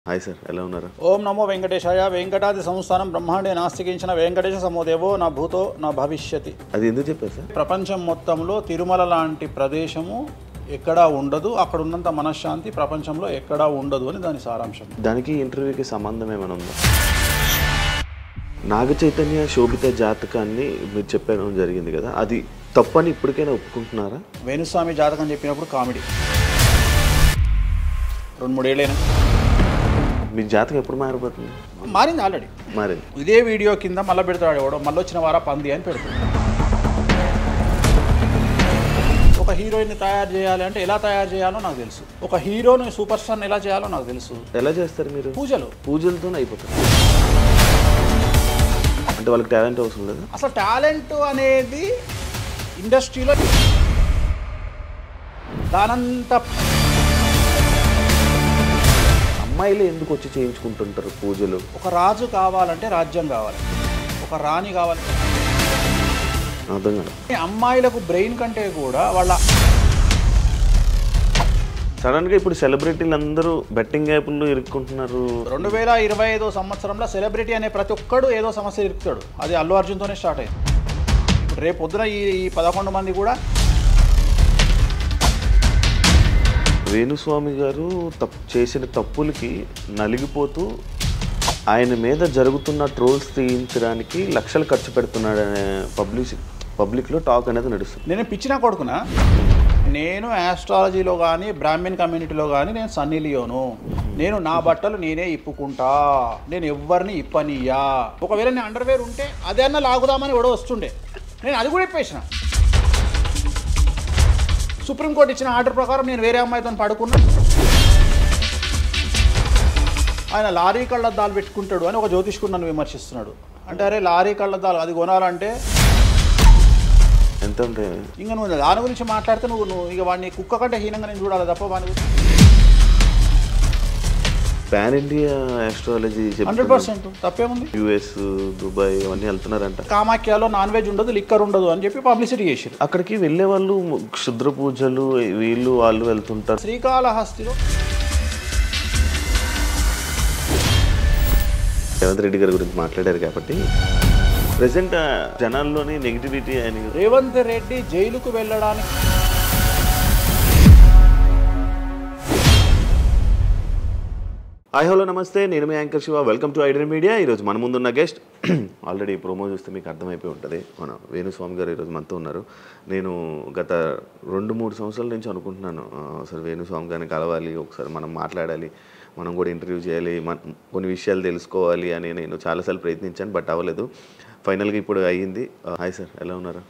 Hi sir, ఎలా ఉన్నారు? ఓం నమో వెంకటేశాయ. వెంకటాది సంస్థానం బ్రహ్మాండే నాస్తికించిన వెంకటేశ సమోదేవో నా భూతో నా భవిష్యతి. అది ఎందుకు చెప్పారు సార్? ప్రపంచం మొత్తంలో తిరుమల లాంటి ప్రదేశము ఎక్కడా ఉండదు, అక్కడ ఉన్నంత మనశ్శాంతి ప్రపంచంలో ఎక్కడా ఉండదు అని దాని సారాంశం. దానికి ఇంటర్వ్యూకి సంబంధం ఏమైనా ఉందా? నాగ చైతన్య శోభిత జాతకాన్ని మీరు చెప్పడం జరిగింది కదా, అది తప్పని ఇప్పటికైనా ఒప్పుకుంటున్నారా? వేణుస్వామి జాతకం చెప్పినప్పుడు కామెడీ 2-3 ఏళ్ళైనా మీ జాతకం ఎప్పుడు మారిపోతుంది? మారింది, ఆల్రెడీ మారింది. ఇదే వీడియో కింద మళ్ళీ పెడతాడు ఎవడో, మళ్ళీ వచ్చిన వారా పంది అని పెడతాడు. ఒక హీరోయిన్ని తయారు చేయాలి అంటే ఎలా తయారు చేయాలో నాకు తెలుసు, ఒక హీరోని సూపర్ స్టార్ని ఎలా చేయాలో నాకు తెలుసు. ఎలా చేస్తారు మీరు? పూజలతోనే అయిపోతుంది అంటే వాళ్ళకి టాలెంట్ అవసరం లేదు. అసలు టాలెంట్ అనేది ఇండస్ట్రీలో దానంత అమ్మాయిలు ఎందుకు వచ్చి చేయించుకుంటుంటారు పూజలు? ఒక రాజు కావాలంటే రాజ్యం కావాలి, ఒక రాణి కావాలి. అర్థం కాదు. అమ్మాయిలకు బ్రెయిన్ కంటే కూడా వాళ్ళ సడన్గా ఇప్పుడు సెలబ్రిటీలు అందరూ బెట్టింగ్ యాప్లు ఇరుక్కుంటున్నారు. 2025 సంవత్సరంలో సెలబ్రిటీ అనే ప్రతి ఒక్కడు ఏదో సమస్య ఇరుకుతాడు. అది అల్లు అర్జున్తోనే స్టార్ట్ అయింది. ఇప్పుడు రేపు పొద్దున ఈ 11 మంది కూడా. వేణుస్వామి గారు చేసిన తప్పులకి నలిగిపోతూ ఆయన మీద జరుగుతున్న ట్రోల్స్ తీయించడానికి లక్షలు ఖర్చు పెడుతున్నాడనే పబ్లిక్లో టాక్ అనేది నడుస్తుంది. నేను పిచ్చినా కొడుకునా, నేను ఆస్ట్రాలజీలో కానీ బ్రాహ్మణ్ కమ్యూనిటీలో కానీ నేను సన్నీ లియోను. నేను నా బట్టలు నేనే ఇప్పుకుంటా, నేను ఎవరిని ఇప్పనియా. ఒకవేళ నేను అండర్వేర్ ఉంటే అదే అన్న లాగుదామని కూడా వస్తుండే, నేను అది కూడా ఇప్పేసిన. సుప్రీంకోర్టు ఇచ్చిన ఆర్డర్ ప్రకారం నేను వేరే అమ్మాయితో పడుకున్నా. ఆయన లారీ కళ్ళద్దాలు పెట్టుకుంటాడు అని ఒక జ్యోతిష్కుడు నన్ను విమర్శిస్తున్నాడు. అంటే అరే లారీ కళ్ళద్దాలు అది కొనాలంటే ఎంత అంటే ఇంకా నువ్వు దాని గురించి మాట్లాడితే నువ్వు ఇక వాడిని కుక్క కంటే హీనంగా నేను చూడాలి తప్ప వాని గురించి. పాన్ ఇండియా ఆస్ట్రాలజీ 100% తప్పేముంది. US, దుబాయ్ అవన్నీ వెళ్తున్నారంట. కామాఖ్యలో నాన్ వెజ్ ఉండదు, లిక్కర్ ఉండదు అని చెప్పి పబ్లిసిటీ చేశారు. అక్కడికి వెళ్ళే వాళ్ళు క్షుద్ర పూజలు వీళ్ళు వాళ్ళు వెళ్తుంటారు. శ్రీకాళహస్తిలో రేవంత్ రెడ్డి గారి గురించి మాట్లాడారు కాబట్టి ప్రజెంట్ జనాల్లోని నెగిటివిటీ అని. రేవంత్ రెడ్డి జైలుకు వెళ్ళడానికి హాయ్ హలో నమస్తే, నేను మీ anchor Shiva. Welcome to iDream Media. ఈరోజు మన ముందున్న గెస్ట్ ఆల్రెడీ ప్రోమో చూస్తే మీకు అర్థమైపోయి ఉంటుంది, మన వేణుస్వామి గారు ఈరోజు మనతో ఉన్నారు. నేను గత 2-3 సంవత్సరాల నుంచి అనుకుంటున్నాను అసలు వేణుస్వామి గారిని కలవాలి, ఒకసారి మనం మాట్లాడాలి, మనం కూడా ఇంటర్వ్యూ చేయాలి, కొన్ని విషయాలు తెలుసుకోవాలి అని నేను చాలాసార్లు ప్రయత్నించాను, బట్ అవ్వలేదు. ఫైనల్గా ఇప్పుడు అయ్యింది. హాయ్ సార్, ఎలా ఉన్నారు?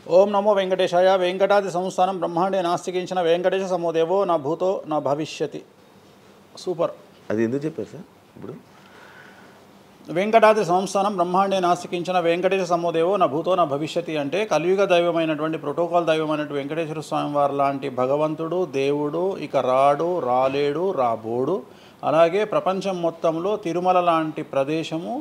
ఓం నమో వెంకటేశాయ. వెంకటాది సంస్థానం బ్రహ్మాండే నాస్తికించిన వెంకటేశ సమోదేవో నా భూతో నా భవిష్యతి. సూపర్. అది ఎందుకు చెప్పారు సార్? ఇప్పుడు వెంకటాద్రి సంస్థానం బ్రహ్మాండే నాస్తికించిన వెంకటేశ సమోదేవో నా భూతో నా భవిష్యతి అంటే కలియుగ దైవమైనటువంటి ప్రోటోకాల్ దైవమైనటువంటి వెంకటేశ్వర స్వామి వారు లాంటి భగవంతుడు, దేవుడు ఇక రాడు, రాలేడు, రాబోడు. అలాగే ప్రపంచం మొత్తంలో తిరుమల లాంటి ప్రదేశము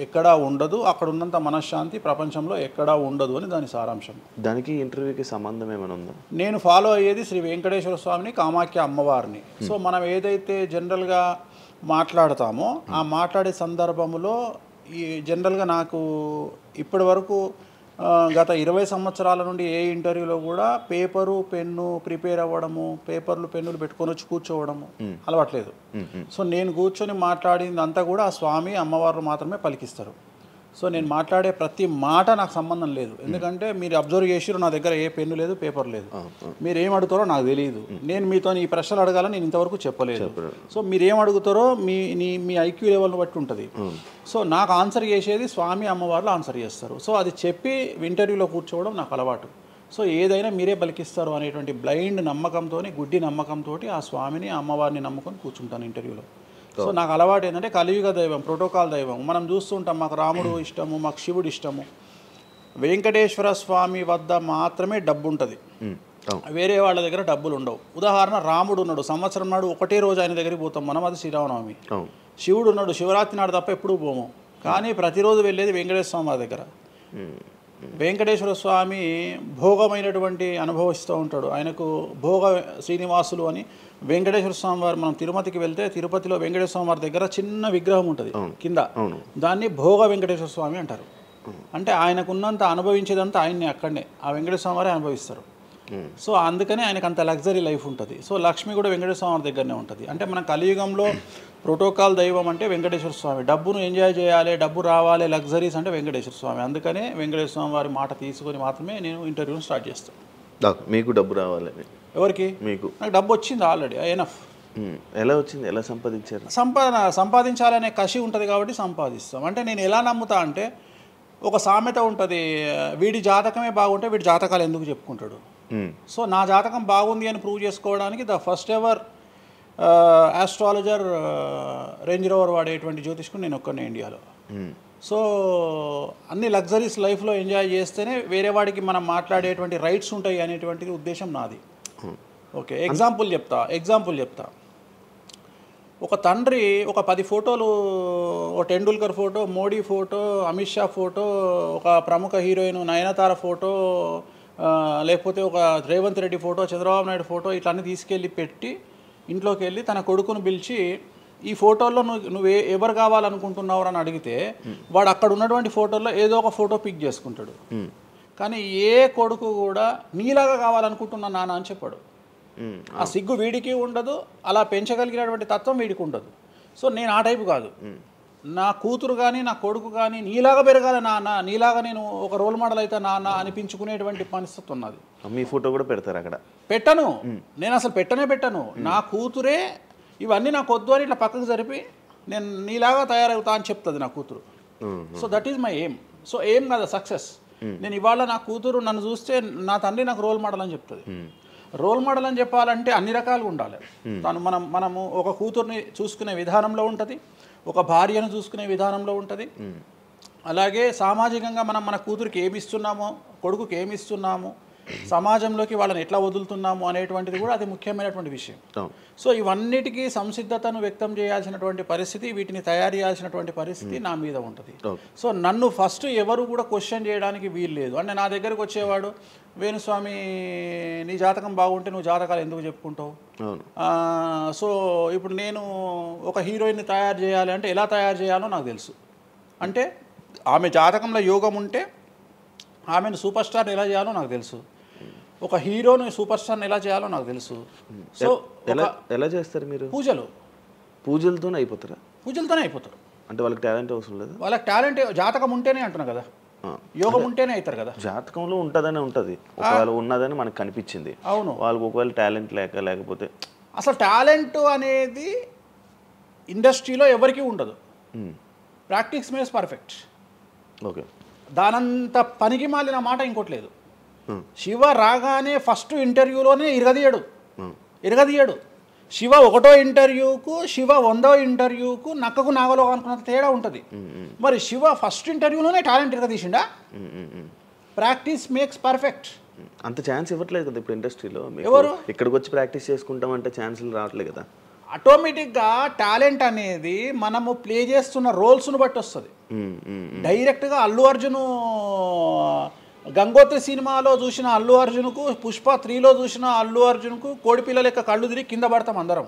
ఎక్కడా ఉండదు, అక్కడ ఉన్నంత మనశ్శాంతి ప్రపంచంలో ఎక్కడా ఉండదు అని దాని సారాంశం. దానికి ఇంటర్వ్యూకి సంబంధం ఏమైనా ఉందా? నేను ఫాలో అయ్యేది శ్రీ వెంకటేశ్వర స్వామిని, కామాఖ్య అమ్మవారిని. సో మనం ఏదైతే జనరల్గా మాట్లాడతామో ఆ మాట్లాడే సందర్భంలో ఈ జనరల్గా నాకు ఇప్పటి వరకు గత 20 సంవత్సరాల నుండి ఏ ఇంటర్వ్యూలో కూడా పేపరు పెన్ను ప్రిపేర్ అవ్వడము, పేపర్లు పెన్నులు పెట్టుకొని వచ్చి కూర్చోవడము అలవాట్లేదు. సో నేను కూర్చొని మాట్లాడింది అంతా కూడా ఆ స్వామి అమ్మవారు మాత్రమే పలికిస్తారు. సో నేను మాట్లాడే ప్రతి మాట నాకు సంబంధం లేదు, ఎందుకంటే మీరు అబ్జర్వ్ చేసిరు నా దగ్గర ఏ పెన్ను లేదు, పేపర్ లేదు. మీరు ఏం అడుగుతారో నాకు తెలియదు, నేను మీతో ఈ ప్రశ్నలు అడగాలని నేను ఇంతవరకు చెప్పలేదు. సో మీరు ఏం అడుగుతారో మీ ఐక్యూ లెవెల్ని బట్టి ఉంటుంది. సో నాకు ఆన్సర్ చేసేది స్వామి అమ్మవార్లు ఆన్సర్ చేస్తారు. సో అది చెప్పి ఇంటర్వ్యూలో కూర్చోవడం నాకు అలవాటు. సో ఏదైనా మీరే పలికిస్తారు అనేటువంటి బ్లైండ్ నమ్మకంతో, గుడ్డి నమ్మకంతో ఆ స్వామిని అమ్మవారిని నమ్ముకొని కూర్చుంటాను ఇంటర్వ్యూలో. సో నాకు అలవాటు ఏంటంటే కలియుగ దైవం, ప్రోటోకాల్ దైవం మనం చూస్తుంటాం. మాకు రాముడు ఇష్టము, మాకు శివుడు ఇష్టము. వెంకటేశ్వర స్వామి వద్ద మాత్రమే డబ్బు ఉంటుంది, వేరే వాళ్ళ దగ్గర డబ్బులు ఉండవు. ఉదాహరణ, రాముడు ఉన్నాడు, సంవత్సరం నాడు ఒకటే రోజు ఆయన దగ్గరికి పోతాం మనం, అది శ్రీరామనవమి. శివుడు ఉన్నాడు, శివరాత్రి నాడు తప్ప ఎప్పుడూ పోము, కానీ ప్రతిరోజు వెళ్ళేది వెంకటేశ్వర స్వామి వారి దగ్గర. వెంకటేశ్వర స్వామి భోగమైనటువంటి అనుభవిస్తూ ఉంటాడు. ఆయనకు భోగ శ్రీనివాసులు అని వెంకటేశ్వర స్వామి వారు, మనం తిరుపతికి వెళ్తే తిరుపతిలో వెంకటేశ్వర స్వామి వారి దగ్గర చిన్న విగ్రహం ఉంటుంది కింద, దాన్ని భోగ వెంకటేశ్వర స్వామి అంటారు. అంటే ఆయనకున్నంత అనుభవించేదంతా ఆయన్ని అక్కడనే ఆ వెంకటేశ్వర స్వామి వారే అనుభవిస్తారు. సో అందుకని ఆయనకు అంత లగ్జరీ లైఫ్ ఉంటుంది. సో లక్ష్మి కూడా వెంకటేశ్వర స్వామి వారి దగ్గరనే ఉంటుంది. అంటే మన కలియుగంలో ప్రోటోకాల్ దైవం అంటే వెంకటేశ్వర స్వామి. డబ్బును ఎంజాయ్ చేయాలి, డబ్బు రావాలి, లగ్జరీస్ అంటే వెంకటేశ్వర స్వామి. అందుకనే వెంకటేశ్వర స్వామి వారి మాట తీసుకొని మాత్రమే నేను ఇంటర్వ్యూని స్టార్ట్ చేస్తాను. మీకు డబ్బు రావాలని? ఎవరికి? మీకు. నాకు డబ్బు వచ్చింది ఆల్రెడీ, ఎనఫ్. ఎలా వచ్చింది? ఎలా సంపాదించారు? సంపాదించాలనే కసి ఉంటుంది కాబట్టి సంపాదిస్తాం. అంటే నేను ఎలా నమ్ముతా అంటే, ఒక సామెత ఉంటుంది, వీడి జాతకమే బాగుంటే వీడి జాతకాలు ఎందుకు చెప్పుకుంటాడు. సో నా జాతకం బాగుంది అని ప్రూవ్ చేసుకోవడానికి the first ever astrologer range rover వాడేటువంటి జ్యోతిష్కుడు నేను ఒక్కనే ఇండియాలో. సో అన్ని లగ్జరీస్ లైఫ్లో ఎంజాయ్ చేస్తేనే వేరే వాడికి మనం మాట్లాడేటువంటి రైట్స్ ఉంటాయి అనేటువంటిది ఉద్దేశం నాది. ఓకే, ఎగ్జాంపుల్ చెప్తా. ఒక తండ్రి ఒక 10 ఫోటోలు, ఒక Tendulkar photo, Modi photo, Amit Shah photo, ఒక ప్రముఖ హీరోయిన్ నయనతార ఫోటో, లేకపోతే ఒక రేవంత్ రెడ్డి ఫోటో, చంద్రబాబు నాయుడు ఫోటో, ఇట్లన్నీ తీసుకెళ్ళి పెట్టి ఇంట్లోకి వెళ్ళి తన కొడుకును పిలిచి, ఈ ఫోటోల్లో నువ్వు ఎవరు కావాలనుకుంటున్నావు అని అడిగితే వాడు అక్కడ ఉన్నటువంటి ఫోటోల్లో ఏదో ఒక ఫోటో పిక్ చేసుకుంటాడు. కానీ ఏ కొడుకు కూడా నీలాగా కావాలనుకుంటున్నా నాన్న అని చెప్పాడు. ఆ సిగ్గు వీడికి ఉండదు, అలా పెంచగలిగినటువంటి తత్వం వీడికి ఉండదు. సో నేను ఆ టైపు కాదు. నా కూతురు కానీ నా కొడుకు కానీ నీలాగా పెరగాలి నాన్న, నీలాగా నేను ఒక రోల్ మోడల్ అయితే నాన్న అనిపించుకునేటువంటి పరిస్థితి ఉన్నది. మీ ఫోటో కూడా పెడతారు అక్కడ? పెట్టను, నేను అసలు పెట్టను. నా కూతురే ఇవన్నీ నాకు వద్దు అని ఇట్లా పక్కకు జరిపి నేను నీలాగా తయారవుతా అని చెప్తుంది నా కూతురు. So that is my aim. So aim కదా సక్సెస్. నేను ఇవాళ నా కూతురు నన్ను చూస్తే నా తండ్రి నాకు రోల్ మోడల్ అని చెప్తుంది. రోల్ మోడల్ అని చెప్పాలంటే అన్ని రకాలుగా ఉండాలి. మనము ఒక కూతుర్ని చూసుకునే విధానంలో ఉంటుంది, ఒక భార్యను చూసుకునే విధానంలో ఉంటుంది. అలాగే సామాజికంగా మనం మన కూతురికి ఏమి ఇస్తున్నామో, కొడుకుకి ఏమి ఇస్తున్నామో, సమాజంలోకి వాళ్ళని ఎట్లా వదులుతున్నాము అనేటువంటిది కూడా అది ముఖ్యమైనటువంటి విషయం. సో ఇవన్నిటికీ సంసిద్ధతను వ్యక్తం చేయాల్సినటువంటి పరిస్థితి, వీటిని తయారు చేయాల్సినటువంటి పరిస్థితి నా మీద ఉంటుంది. సో నన్ను ఫస్ట్ ఎవరు కూడా క్వశ్చన్ చేయడానికి వీలు లేదు. అంటే నా దగ్గరకు వచ్చేవాడు, వేణుస్వామి నీ జాతకం బాగుంటే నువ్వు జాతకాలు ఎందుకు చెప్పుకుంటావు. సో ఇప్పుడు నేను ఒక హీరోయిన్ని తయారు చేయాలి అంటే ఎలా తయారు చేయాలో నాకు తెలుసు. అంటే ఆమె జాతకంలో యోగం ఉంటే ఆమెను సూపర్ స్టార్ని ఎలా చేయాలో నాకు తెలుసు, ఒక హీరోని సూపర్ స్టార్ని ఎలా చేయాలో నాకు తెలుసు. సో ఎలా చేస్తారు మీరు? పూజలతోనే అయిపోతారా? పూజలతోనే అయిపోతారు. అంటే వాళ్ళకి టాలెంట్ అవసరం లేదు? వాళ్ళకి టాలెంట్ జాతకం ఉంటేనే అంటున్నా కదా, యోగం ఉంటేనే అవుతారు కదా. జాతకంలో ఉంటుందని ఉంటుంది, ఒకవేళ ఉన్నదని మనకు కనిపించింది. అవును, వాళ్ళకి ఒకవేళ టాలెంట్ లేకపోతే అసలు టాలెంట్ అనేది ఇండస్ట్రీలో ఎవరికీ ఉండదు. Practice makes perfect. ఓకే, దానంత పనికి మాలిన మాట ఇంకోటి లేదు. శివ రాగానే ఫస్ట్ ఇంటర్వ్యూలోనే ఇరగదీయడు. శివ 1వ ఇంటర్వ్యూకు, శివ 100వ ఇంటర్వ్యూకు నక్కకు నాగలో అనుకున్న తేడా ఉంటుంది. మరి శివ ఫస్ట్ ఇంటర్వ్యూలోనే టాలెంట్ ఇరగదీసిండా? Practice makes perfect. అంత ఛాన్స్ ఇవ్వట్లేదు కదా ఇప్పుడు ఇండస్ట్రీలో. ఎవరు ఇక్కడికి వచ్చి ప్రాక్టీస్ చేసుకుంటామంటే ఛాన్సులు రావట్లేదు కదా. ఆటోమేటిక్గా టాలెంట్ అనేది మనము ప్లే చేస్తున్న రోల్స్ను బట్టి వస్తుంది. డైరెక్ట్గా అల్లు అర్జున్ గంగోత్రి సినిమాలో చూసిన అల్లు అర్జున్కు, పుష్ప 3లో చూసిన అల్లు అర్జున్కు కోడిపిల్ల లెక్క కళ్ళు తిరిగి కింద పడతాం అందరం.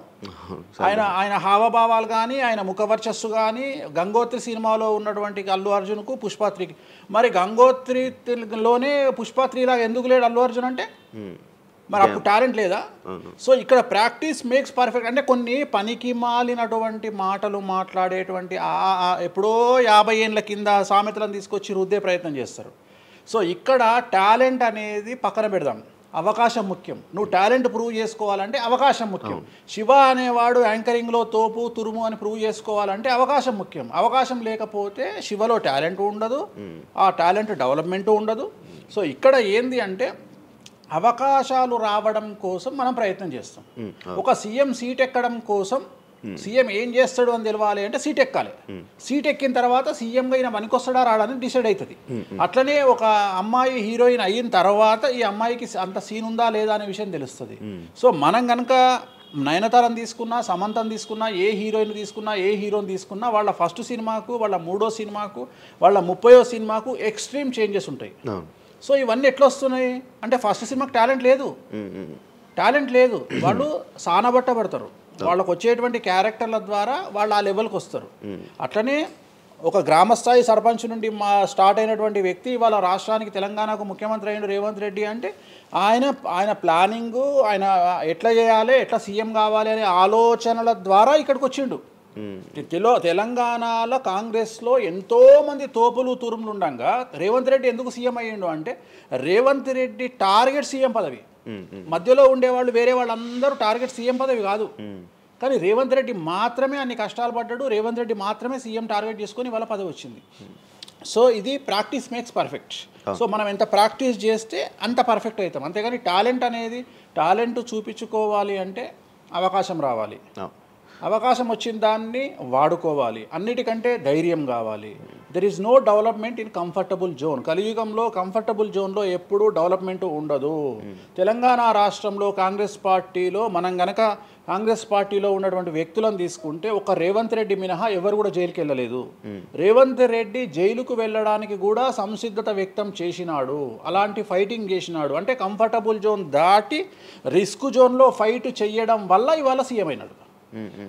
ఆయన హావభావాలు కానీ, ఆయన ముఖవర్చస్సు కానీ, గంగోత్రి సినిమాలో ఉన్నటువంటి అల్లు అర్జున్కు, పుష్ప 3కి. మరి గంగోత్రిలోనే పుష్ప 3 లాగా ఎందుకు లేడు అల్లు అర్జున్ అంటే? మరి అప్పుడు టాలెంట్ లేదా? సో ఇక్కడ ప్రాక్టీస్ మేక్స్ పర్ఫెక్ట్. అంటే కొన్ని పనికి మాలినటువంటి మాటలు మాట్లాడేటువంటి ఎప్పుడో 50 ఏళ్ళ కింద సామెతలను తీసుకొచ్చి రుద్దే ప్రయత్నం చేస్తారు. సో ఇక్కడ టాలెంట్ అనేది పక్కన పెడదాం, అవకాశం ముఖ్యం. నువ్వు టాలెంట్ ప్రూవ్ చేసుకోవాలంటే అవకాశం ముఖ్యం. శివ అనేవాడు యాంకరింగ్లో తోపు తురుము అని ప్రూవ్ చేసుకోవాలంటే అవకాశం ముఖ్యం. అవకాశం లేకపోతే శివలో టాలెంట్ ఉండదు, ఆ టాలెంట్ డెవలప్మెంట్ ఉండదు. సో ఇక్కడ ఏంది అంటే అవకాశాలు రావడం కోసం మనం ప్రయత్నం చేస్తాం. ఒక సీఎం సీట్ ఎక్కడం కోసం సీఎం ఏం చేస్తాడు అని తెలవాలి అంటే సీట్ ఎక్కాలి. సీట్ ఎక్కిన తర్వాత సీఎంగా ఈయన పనికొస్తాడా రాడని డిసైడ్ అవుతుంది. అట్లనే ఒక అమ్మాయి హీరోయిన్ అయిన తర్వాత ఈ అమ్మాయికి అంత సీన్ ఉందా లేదా అనే విషయం తెలుస్తుంది. సో మనం కనుక నయనతారని తీసుకున్నా, సమంతని తీసుకున్నా, ఏ హీరోయిన్ తీసుకున్నా, ఏ హీరోని తీసుకున్నా వాళ్ళ ఫస్ట్ సినిమాకు, వాళ్ళ 3వ సినిమాకు, వాళ్ళ 30వ సినిమాకు ఎక్స్ట్రీమ్ చేంజెస్ ఉంటాయి. సో ఇవన్నీ ఎట్లా వస్తున్నాయి అంటే ఫస్ట్ సినిమాకి టాలెంట్ లేదు, వాళ్ళు సానబట్టబడతారు, వాళ్ళకు వచ్చేటువంటి క్యారెక్టర్ల ద్వారా వాళ్ళు ఆ లెవెల్కి వస్తారు. అట్లనే ఒక గ్రామస్థాయి సర్పంచ్ నుండి స్టార్ట్ అయినటువంటి వ్యక్తి వాళ్ళ రాష్ట్రానికి తెలంగాణకు ముఖ్యమంత్రి అయిన రేవంత్ రెడ్డి అంటే ఆయన ప్లానింగు, ఆయన ఎట్లా చేయాలి, ఎట్లా సీఎం కావాలి అనే ఆలోచనల ద్వారా ఇక్కడికి వచ్చిండు. తెలంగాణలో కాంగ్రెస్లో ఎంతోమంది తోపులు తురుములు ఉండగా రేవంత్ రెడ్డి ఎందుకు సీఎం అయ్యిండు అంటే రేవంత్ రెడ్డి టార్గెట్ సీఎం పదవి. మధ్యలో ఉండేవాళ్ళు వేరే వాళ్ళందరూ టార్గెట్ సీఎం పదవి కాదు, కానీ రేవంత్ రెడ్డి మాత్రమే అన్ని కష్టాలు పడ్డాడు, రేవంత్ రెడ్డి మాత్రమే సీఎం టార్గెట్ చేసుకొని వాళ్ళ పదవి వచ్చింది. సో ఇది ప్రాక్టీస్ మేక్స్ పర్ఫెక్ట్. సో మనం ఎంత ప్రాక్టీస్ చేస్తే అంత పర్ఫెక్ట్ అవుతాం. అంతేగాని టాలెంట్ చూపించుకోవాలి అంటే అవకాశం రావాలి, అవకాశం వచ్చిన దాన్ని వాడుకోవాలి, అన్నిటికంటే ధైర్యం కావాలి. There is no development in comfortable zone. కలియుగంలో కంఫర్టబుల్ జోన్లో ఎప్పుడూ డెవలప్మెంట్ ఉండదు. తెలంగాణ రాష్ట్రంలో కాంగ్రెస్ పార్టీలో మనం గనక కాంగ్రెస్ పార్టీలో ఉన్నటువంటి వ్యక్తులను తీసుకుంటే ఒక రేవంత్ రెడ్డి మినహా ఎవరు కూడా జైలుకి వెళ్ళలేదు. రేవంత్ రెడ్డి జైలుకు వెళ్ళడానికి కూడా సంసిద్ధత వ్యక్తం చేసినాడు, అలాంటి ఫైటింగ్ చేసినాడు. అంటే కంఫర్టబుల్ జోన్ దాటి రిస్క్ జోన్లో ఫైట్ చేయడం వల్ల ఇవాళ సీఎం అయినాడు.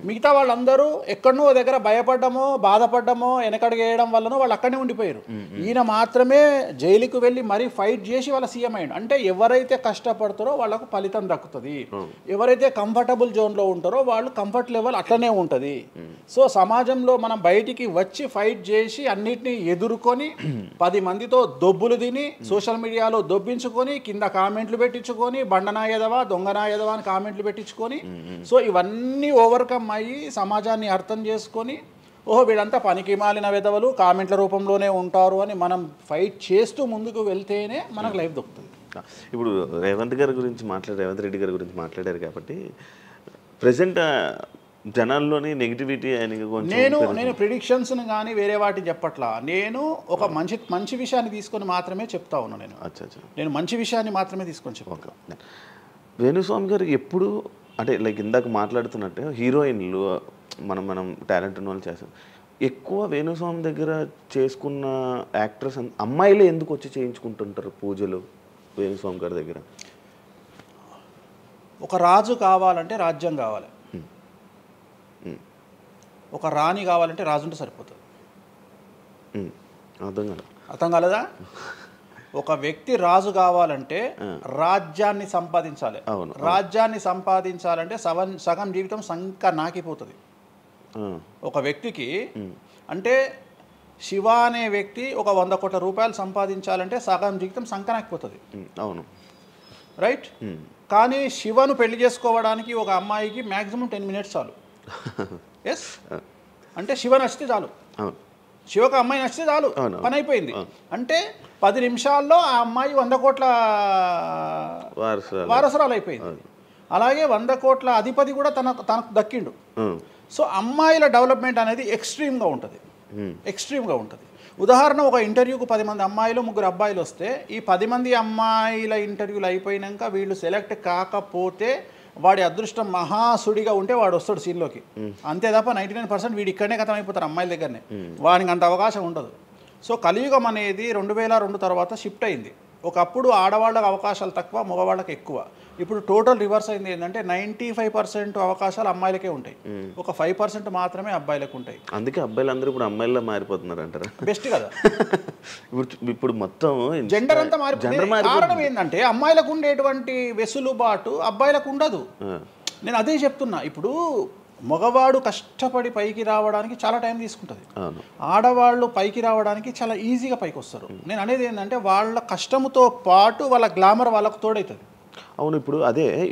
మిగతా వాళ్ళందరూ ఎక్కడనో దగ్గర భయపడ్డమో బాధపడ్డమో వెనకడిగేయడం వల్లనో వాళ్ళు అక్కడనే ఉండిపోయారు. ఈయన మాత్రమే జైలుకు వెళ్ళి మరీ ఫైట్ చేసి వాళ్ళ సీఎం అయ్యాడు. అంటే ఎవరైతే కష్టపడతారో వాళ్ళకు ఫలితం దక్కుతుంది, ఎవరైతే కంఫర్టబుల్ జోన్లో ఉంటారో వాళ్ళు కంఫర్ట్ లెవెల్ అట్లనే ఉంటుంది. సో సమాజంలో మనం బయటికి వచ్చి ఫైట్ చేసి అన్నిటినీ ఎదుర్కొని 10 మందితో దొబ్బులు తిని సోషల్ మీడియాలో దొబ్బించుకొని కింద కామెంట్లు పెట్టించుకొని బండనాయదవా దొంగనాయదవా అని కామెంట్లు పెట్టించుకొని సో ఇవన్నీ ఓవర్కమ్ అయ్యి సమాజాన్ని అర్థం చేసుకొని ఓహో వీళ్ళంతా పనికి మాలిన వెధవలు కామెంట్ల రూపంలోనే ఉంటారు అని మనం ఫైట్ చేస్తూ ముందుకు వెళ్తేనే మనకు లైఫ్ దొరుకుతుంది. ఇప్పుడు రేవంత్ రెడ్డి గారి గురించి మాట్లాడారు కాబట్టి ప్రజెంట్ జనాల్లోని నెగిటివిటీ నేను ప్రిడిక్షన్స్ని కానీ వేరే వాటిని చెప్పట్లా. నేను ఒక మంచి విషయాన్ని తీసుకొని మాత్రమే చెప్తా ఉన్నాను. నేను మంచి విషయాన్ని మాత్రమే తీసుకొని చెప్పాను. వేణుస్వామి గారు ఎప్పుడు అంటే లైక్ ఇందాక మాట్లాడుతున్నట్టే హీరోయిన్లు మనం టాలెంట్ ఉన్న వాళ్ళు చేస్తాం. ఎక్కువ వేణుస్వామి దగ్గర చేసుకున్న యాక్టర్స్ అమ్మాయిలే ఎందుకు వచ్చి చేయించుకుంటుంటారు పూజలు వేణుస్వామి గారి దగ్గర? ఒక రాజు కావాలంటే రాజ్యం కావాలి, ఒక రాణి కావాలంటే రాజు ఉంటే సరిపోతుంది. అర్థం కాలేదా? ఒక వ్యక్తి రాజు కావాలంటే రాజ్యాన్ని సంపాదించాలి. రాజ్యాన్ని సంపాదించాలంటే సగం జీవితం సంక నాకిపోతుంది ఒక వ్యక్తికి. అంటే శివ అనే వ్యక్తి ఒక 100 కోట్ల రూపాయలు సంపాదించాలంటే సగం జీవితం సంక నాకిపోతుంది. అవును, రైట్. కానీ శివను పెళ్లి చేసుకోవడానికి ఒక అమ్మాయికి మ్యాక్సిమం 10 మినిట్స్ చాలు. ఎస్, అంటే శివ నచ్చితే చాలు, శివకు అమ్మాయి నచ్చితే చాలు, పని అయిపోయింది. అంటే 10 నిమిషాల్లో ఆ అమ్మాయి 100 కోట్ల వారసురాలు అయిపోయింది. అలాగే 100 కోట్ల అధిపతి కూడా తనకు దక్కిండు. సో అమ్మాయిల డెవలప్మెంట్ అనేది ఎక్స్ట్రీమ్గా ఉంటుంది. ఉదాహరణ, ఒక ఇంటర్వ్యూకు 10 మంది అమ్మాయిలు 3 అబ్బాయిలు వస్తే ఈ 10 మంది అమ్మాయిల ఇంటర్వ్యూలు అయిపోయినాక వీళ్ళు సెలెక్ట్ కాకపోతే వాడి అదృష్టం మహాసుడిగా ఉంటే వాడు వస్తాడు సీన్లోకి. అంతే తప్ప 99% వీడు ఇక్కడనే కథం అయిపోతారు అమ్మాయిల దగ్గరనే, వాడికి అంత అవకాశం ఉండదు. సో కలియుగం అనేది 2002 తర్వాత షిఫ్ట్ అయింది. ఒకప్పుడు ఆడవాళ్ళకి అవకాశాలు తక్కువ, మగవాళ్ళకి ఎక్కువ. ఇప్పుడు టోటల్ రివర్స్ అయింది. ఏంటంటే 95% అవకాశాలు అమ్మాయిలకే ఉంటాయి, ఒక 5% మాత్రమే అబ్బాయిలకు ఉంటాయి. అందుకే అబ్బాయిలు అందరూ ఇప్పుడు అమ్మాయిలా మారిపోతున్నారు అంటారా? బెస్ట్ కదా. ఇప్పుడు మొత్తం జెండర్ అంతా మారిపోయింది. కారణం ఏంటంటే అమ్మాయిలకు ఉండేటువంటి వెసులుబాటు అబ్బాయిలకు ఉండదు. నేను అదే చెప్తున్నా. ఇప్పుడు మగవాడు కష్టపడి పైకి రావడానికి చాలా టైం తీసుకుంటుంది, ఆడవాళ్ళు పైకి రావడానికి చాలా ఈజీగా పైకి వస్తారు. నేను అనేది ఏంటంటే వాళ్ళ కష్టంతో పాటు వాళ్ళ గ్లామర్ వాళ్ళకు తోడవుతుంది. అవును,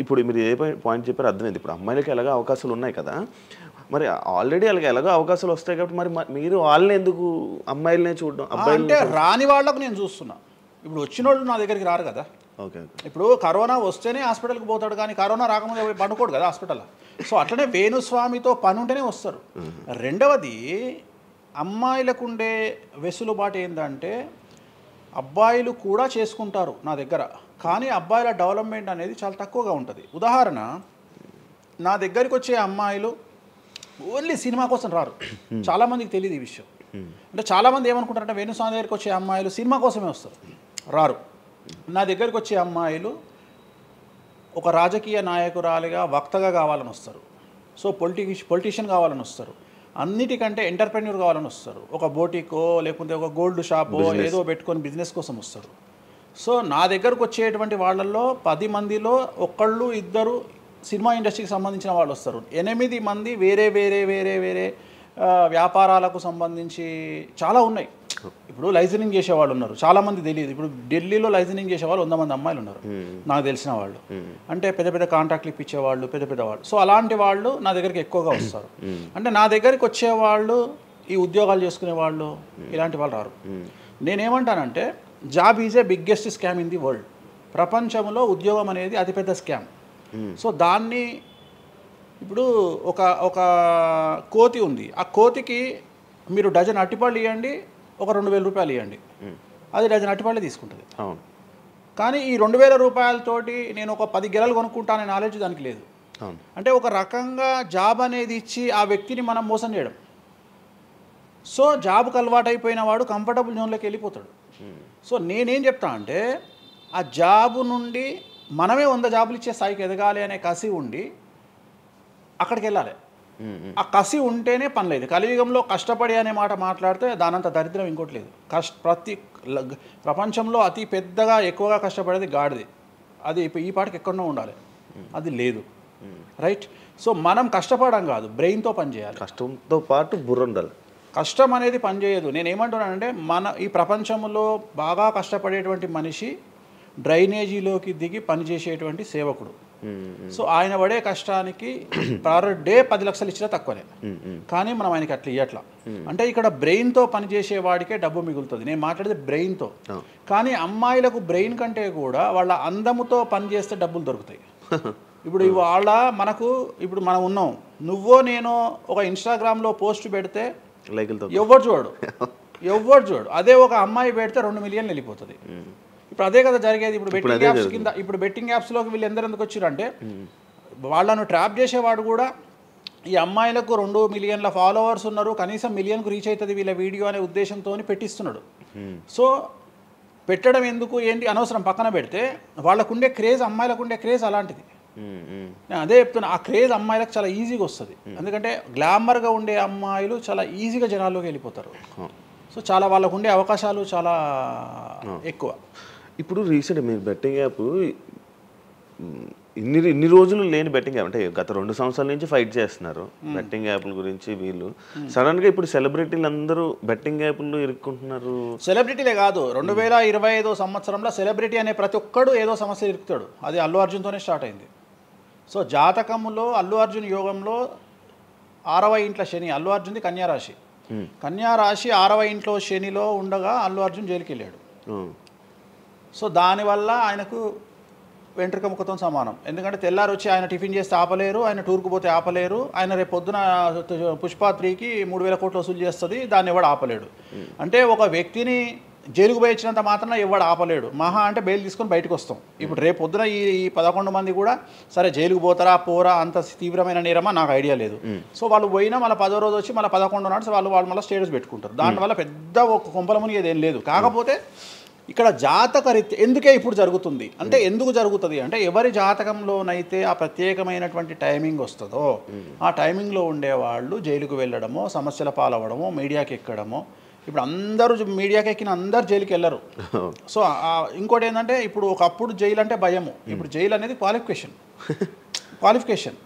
ఇప్పుడు మీరు ఏ పాయింట్ చెప్పారో అర్థమైంది. ఇప్పుడు అమ్మాయిలకి ఎలాగో అవకాశాలు ఉన్నాయి కదా, మరి ఆల్రెడీ వాళ్ళకి ఎలాగో అవకాశాలు వస్తాయి కాబట్టి మరి మీరు వాళ్ళని ఎందుకు అమ్మాయిలనే చూడడం? అంటే రాని వాళ్ళకు నేను చూస్తున్నా. ఇప్పుడు వచ్చిన వాళ్ళు నా దగ్గరికి రారు కదా. ఇప్పుడు కరోనా వస్తేనే హాస్పిటల్కి పోతాడు, కానీ కరోనా రాకముందే పండుకోడు కదా హాస్పిటల్లో. సో అట్లనే వేణుస్వామితో పని ఉంటేనే వస్తారు. రెండవది, అమ్మాయిలకు ఉండే వెసులుబాటు ఏంటంటే అబ్బాయిలు కూడా చేసుకుంటారు నా దగ్గర, కానీ అబ్బాయిల డెవలప్మెంట్ అనేది చాలా తక్కువగా ఉంటుంది. ఉదాహరణ, నా దగ్గరికి వచ్చే అమ్మాయిలు ఓన్లీ సినిమా కోసం రారు. చాలామందికి తెలియదు ఈ విషయం. అంటే చాలామంది ఏమనుకుంటారంటే వేణుస్వామి దగ్గరికి వచ్చే అమ్మాయిలు సినిమా కోసమే వస్తారు, రారు. నా దగ్గరికి వచ్చే అమ్మాయిలు ఒక రాజకీయ నాయకురాలిగా వక్తగా కావాలని వస్తారు. సో పొలిటీషియన్ కావాలని వస్తారు. అన్నిటికంటే ఎంటర్ప్రెన్యూర్ కావాలని వస్తారు. ఒక బోటికో లేకపోతే ఒక గోల్డ్ షాపో ఏదో పెట్టుకొని బిజినెస్ కోసం వస్తారు. సో నా దగ్గరకు వచ్చేటువంటి వాళ్ళల్లో 10 మందిలో ఒకళ్ళు ఇద్దరు సినిమా ఇండస్ట్రీకి సంబంధించిన వాళ్ళు వస్తారు. 8 మంది వేరే వేరే వేరే వేరే వ్యాపారాలకు సంబంధించి చాలా ఉన్నాయి. ఇప్పుడు లైసెన్సింగ్ చేసేవాళ్ళు ఉన్నారు, చాలామంది తెలియదు. ఇప్పుడు ఢిల్లీలో లైసెన్సింగ్ చేసేవాళ్ళు 100 మంది అమ్మాయిలు ఉన్నారు నాకు తెలిసిన వాళ్ళు. అంటే పెద్ద పెద్ద కాంట్రాక్ట్లు ఇప్పించేవాళ్ళు, పెద్ద పెద్ద వాళ్ళు. సో అలాంటి వాళ్ళు నా దగ్గరికి ఎక్కువగా వస్తారు. అంటే నా దగ్గరికి వచ్చేవాళ్ళు ఈ ఉద్యోగాలు చేసుకునే వాళ్ళు, ఇలాంటి వాళ్ళు రారు. నేనేమంటానంటే job is a biggest scam in the world. ప్రపంచంలో ఉద్యోగం అనేది అతిపెద్ద స్కామ్. సో దాన్ని ఇప్పుడు ఒక కోతి ఉంది, ఆ కోతికి మీరు డజన్ అట్టిపళ్ళు ఇవ్వండి, ఒక 2000 రూపాయలు ఇవ్వండి, అది డజన్ అట్టిపళ్ళే తీసుకుంటుంది. కానీ ఈ 2000 రూపాయలతోటి నేను ఒక 10 గెలలు కొనుక్కుంటాననే నాలెడ్జ్ దానికి లేదు. అంటే ఒక రకంగా జాబ్ అనేది ఇచ్చి ఆ వ్యక్తిని మనం మోసం చేయడం. సో జాబ్కి అలవాటు అయిపోయిన వాడు కంఫర్టబుల్ జోన్లోకి వెళ్ళిపోతాడు. సో నేనేం చెప్తా అంటే ఆ జాబు నుండి మనమే 100 జాబులు ఇచ్చే స్థాయికి ఎదగాలి అనే కసి ఉండి అక్కడికి వెళ్ళాలి. ఆ కసి ఉంటేనే పని లేదు. కలియుగంలో కష్టపడి అనే మాట మాట్లాడితే దానంత దరిద్రం ఇంకోటి లేదు. ప్రపంచంలో అతి పెద్దగా ఎక్కువగా కష్టపడేది గాడిది. అది ఈ పాటికి ఎక్కడో ఉండాలి, అది లేదు. రైట్. సో మనం కష్టపడడం కాదు, బ్రెయిన్తో పనిచేయాలి. కష్టంతో పాటు బుర్ర ఉండాలి. కష్టం అనేది పనిచేయదు. నేను ఏమంటున్నానంటే ఈ ప్రపంచంలో బాగా కష్టపడేటువంటి మనిషి డ్రైనేజీలోకి దిగి పనిచేసేటువంటి సేవకుడు. సో ఆయన పడే కష్టానికి పర్ డే 10 లక్షలు ఇచ్చినా తక్కువనే. కానీ మనం ఆయనకి అట్లా ఇవ్వట్లా. అంటే ఇక్కడ బ్రెయిన్తో పనిచేసే వాడికే డబ్బు మిగులుతుంది. నేను మాట్లాడేది బ్రెయిన్తో. కానీ అమ్మాయిలకు బ్రెయిన్ కంటే కూడా వాళ్ళ అందముతో పనిచేస్తే డబ్బులు దొరుకుతాయి. ఇప్పుడు వాళ్ళ ఇప్పుడు మనం ఉన్నాం, నువ్వో నేను ఒక ఇన్స్టాగ్రామ్లో పోస్ట్ పెడితే ఎవరు చూడు. అదే ఒక అమ్మాయి పెడితే 2 మిలియన్లు వెళ్ళిపోతుంది. ఇప్పుడు అదే కదా జరిగేది. ఇప్పుడు బెట్టింగ్ యాప్స్లోకి వీళ్ళు ఎందుకు వచ్చారు అంటే వాళ్ళను ట్రాప్ చేసేవాడు కూడా ఈ అమ్మాయిలకు 2 మిలియన్ల ఫాలోవర్స్ ఉన్నారు, కనీసం మిలియన్కు రీచ్ అవుతుంది వీళ్ళ వీడియో అనే ఉద్దేశంతో పెట్టిస్తున్నాడు. సో పెట్టడం ఎందుకు ఏంటి అనవసరం పక్కన పెడితే వాళ్ళకుండే క్రేజ్, అమ్మాయిలకు ఉండే క్రేజ్ అలాంటిది. నేను అదే చెప్తున్నా, ఆ క్రేజ్ అమ్మాయిలకు చాలా ఈజీగా వస్తుంది. ఎందుకంటే గ్లామర్గా ఉండే అమ్మాయిలు చాలా ఈజీగా జనాల్లోకి వెళ్ళిపోతారు. సో చాలా వాళ్ళకు ఉండే అవకాశాలు చాలా ఎక్కువ. ఇప్పుడు రీసెంట్ మీరు బెట్టింగ్ యాప్ ఇన్ని రోజులు లేని బెట్టింగ్ యాప్ అంటే గత 2 సంవత్సరాల నుంచి ఫైట్ చేస్తున్నారు బెట్టింగ్ యాప్ల గురించి. వీళ్ళు సడన్గా ఇప్పుడు సెలబ్రిటీలు అందరూ బెట్టింగ్ యాప్లు ఇరుక్కుంటున్నారు. సెలబ్రిటీలే కాదు, 2025 సంవత్సరంలో సెలబ్రిటీ అనే ప్రతి ఒక్కడు ఏదో సమస్య ఇరుకుతాడు. అది అల్లు అర్జున్తోనే స్టార్ట్ అయింది. సో జాతకంలో అల్లు అర్జున్ యోగంలో 6వ ఇంట్లో శని, అల్లు అర్జున్ది కన్యారాశి. కన్యారాశి 6వ ఇంట్లో శనిలో ఉండగా అల్లు అర్జున్ జైలుకి వెళ్ళాడు. సో దానివల్ల ఆయనకు వెంట్రుక ముక్కతో సమానం. ఎందుకంటే తెల్లారు వచ్చి ఆయన టిఫిన్ చేస్తే ఆపలేరు, ఆయన టూర్కు పోతే ఆపలేరు, ఆయన రేపు పొద్దున పుష్ప 3కి 3000 కోట్లు వసూలు చేస్తుంది, దాన్ని ఎవడు ఆపలేడు. అంటే ఒక వ్యక్తిని జైలుకు పోయి ఇచ్చినంత మాత్రం ఎవడు ఆపలేడు. మహా అంటే బెయిల్ తీసుకొని బయటకు వస్తాం. ఇప్పుడు రేపు పొద్దున ఈ 11 మంది కూడా సరే జైలుకు పోతారా పోరా అంత తీవ్రమైన నేరమా నాకు ఐడియా లేదు. సో వాళ్ళు పోయినా మళ్ళీ 10వ రోజు వచ్చి మళ్ళీ 11 నాడు వాళ్ళు మళ్ళీ స్టేటస్ పెట్టుకుంటారు. దానివల్ల పెద్ద ఒక కొంపల మునిగేది ఏం లేదు. కాకపోతే ఇక్కడ జాతక రీత్యా ఎందుకే ఇప్పుడు జరుగుతుంది అంటే ఎందుకు జరుగుతుంది అంటే ఎవరి జాతకంలోనైతే ఆ ప్రత్యేకమైనటువంటి టైమింగ్ వస్తుందో ఆ టైమింగ్లో ఉండేవాళ్ళు జైలుకు వెళ్ళడమో, సమస్యల పాలవడమో, మీడియాకి ఎక్కడమో. ఇప్పుడు అందరూ మీడియాకి ఎక్కిన అందరు జైలుకి వెళ్ళరు. సో ఇంకోటి ఏంటంటే ఇప్పుడు ఒకప్పుడు జైలు అంటే భయము, ఇప్పుడు జైలు అనేది క్వాలిఫికేషన్.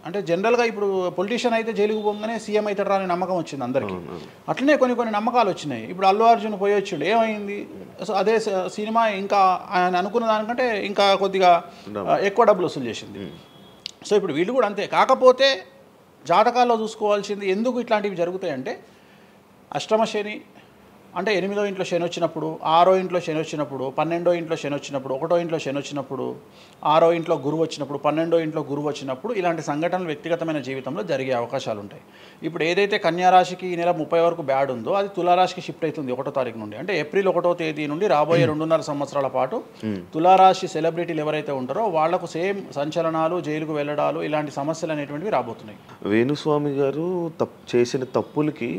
అంటే జనరల్గా ఇప్పుడు పొలిటీషియన్ అయితే జైలుకు పోగానే సీఎం అవుతారా అనే నమ్మకం వచ్చింది అందరికీ. అట్లనే కొన్ని నమ్మకాలు వచ్చినాయి. ఇప్పుడు అల్లు అర్జున్ పోయి వచ్చిండు, ఏమైంది? సో అదే సినిమా ఇంకా ఆయన అనుకున్న దానికంటే ఇంకా కొద్దిగా ఎక్కువ డబ్బులు వసూలు చేసింది. సో ఇప్పుడు వీళ్ళు కూడా అంతే. కాకపోతే జాతకాల్లో చూసుకోవాల్సింది ఎందుకు ఇట్లాంటివి జరుగుతాయంటే అష్టమ శని, అంటే 8వ ఇంట్లో శని వచ్చినప్పుడు, 6వ ఇంట్లో శని వచ్చినప్పుడు, 12వ ఇంట్లో శని వచ్చినప్పుడు, 1వ ఇంట్లో శని వచ్చినప్పుడు, 6వ ఇంట్లో గురువు వచ్చినప్పుడు, 12వ ఇంట్లో గురువు వచ్చినప్పుడు ఇలాంటి సంఘటనలు వ్యక్తిగతమైన జీవితంలో జరిగే అవకాశాలు ఉంటాయి. ఇప్పుడు ఏదైతే కన్యారాశికి ఈ నెల 30 వరకు బ్యాడ్ ఉందో అది తులారాశికి షిఫ్ట్ అవుతుంది 1వ తారీఖు నుండి. అంటే ఏప్రిల్ 1వ తేదీ నుండి రాబోయే 2.5 సంవత్సరాల పాటు తులారాశి సెలబ్రిటీలు ఎవరైతే ఉంటారో వాళ్లకు సేమ్ సంచలనాలు, జైలుకు వెళ్ళడాలు ఇలాంటి సమస్యలు అనేటువంటివి రాబోతున్నాయి. వేణుస్వామి గారు చేసిన తప్పులకి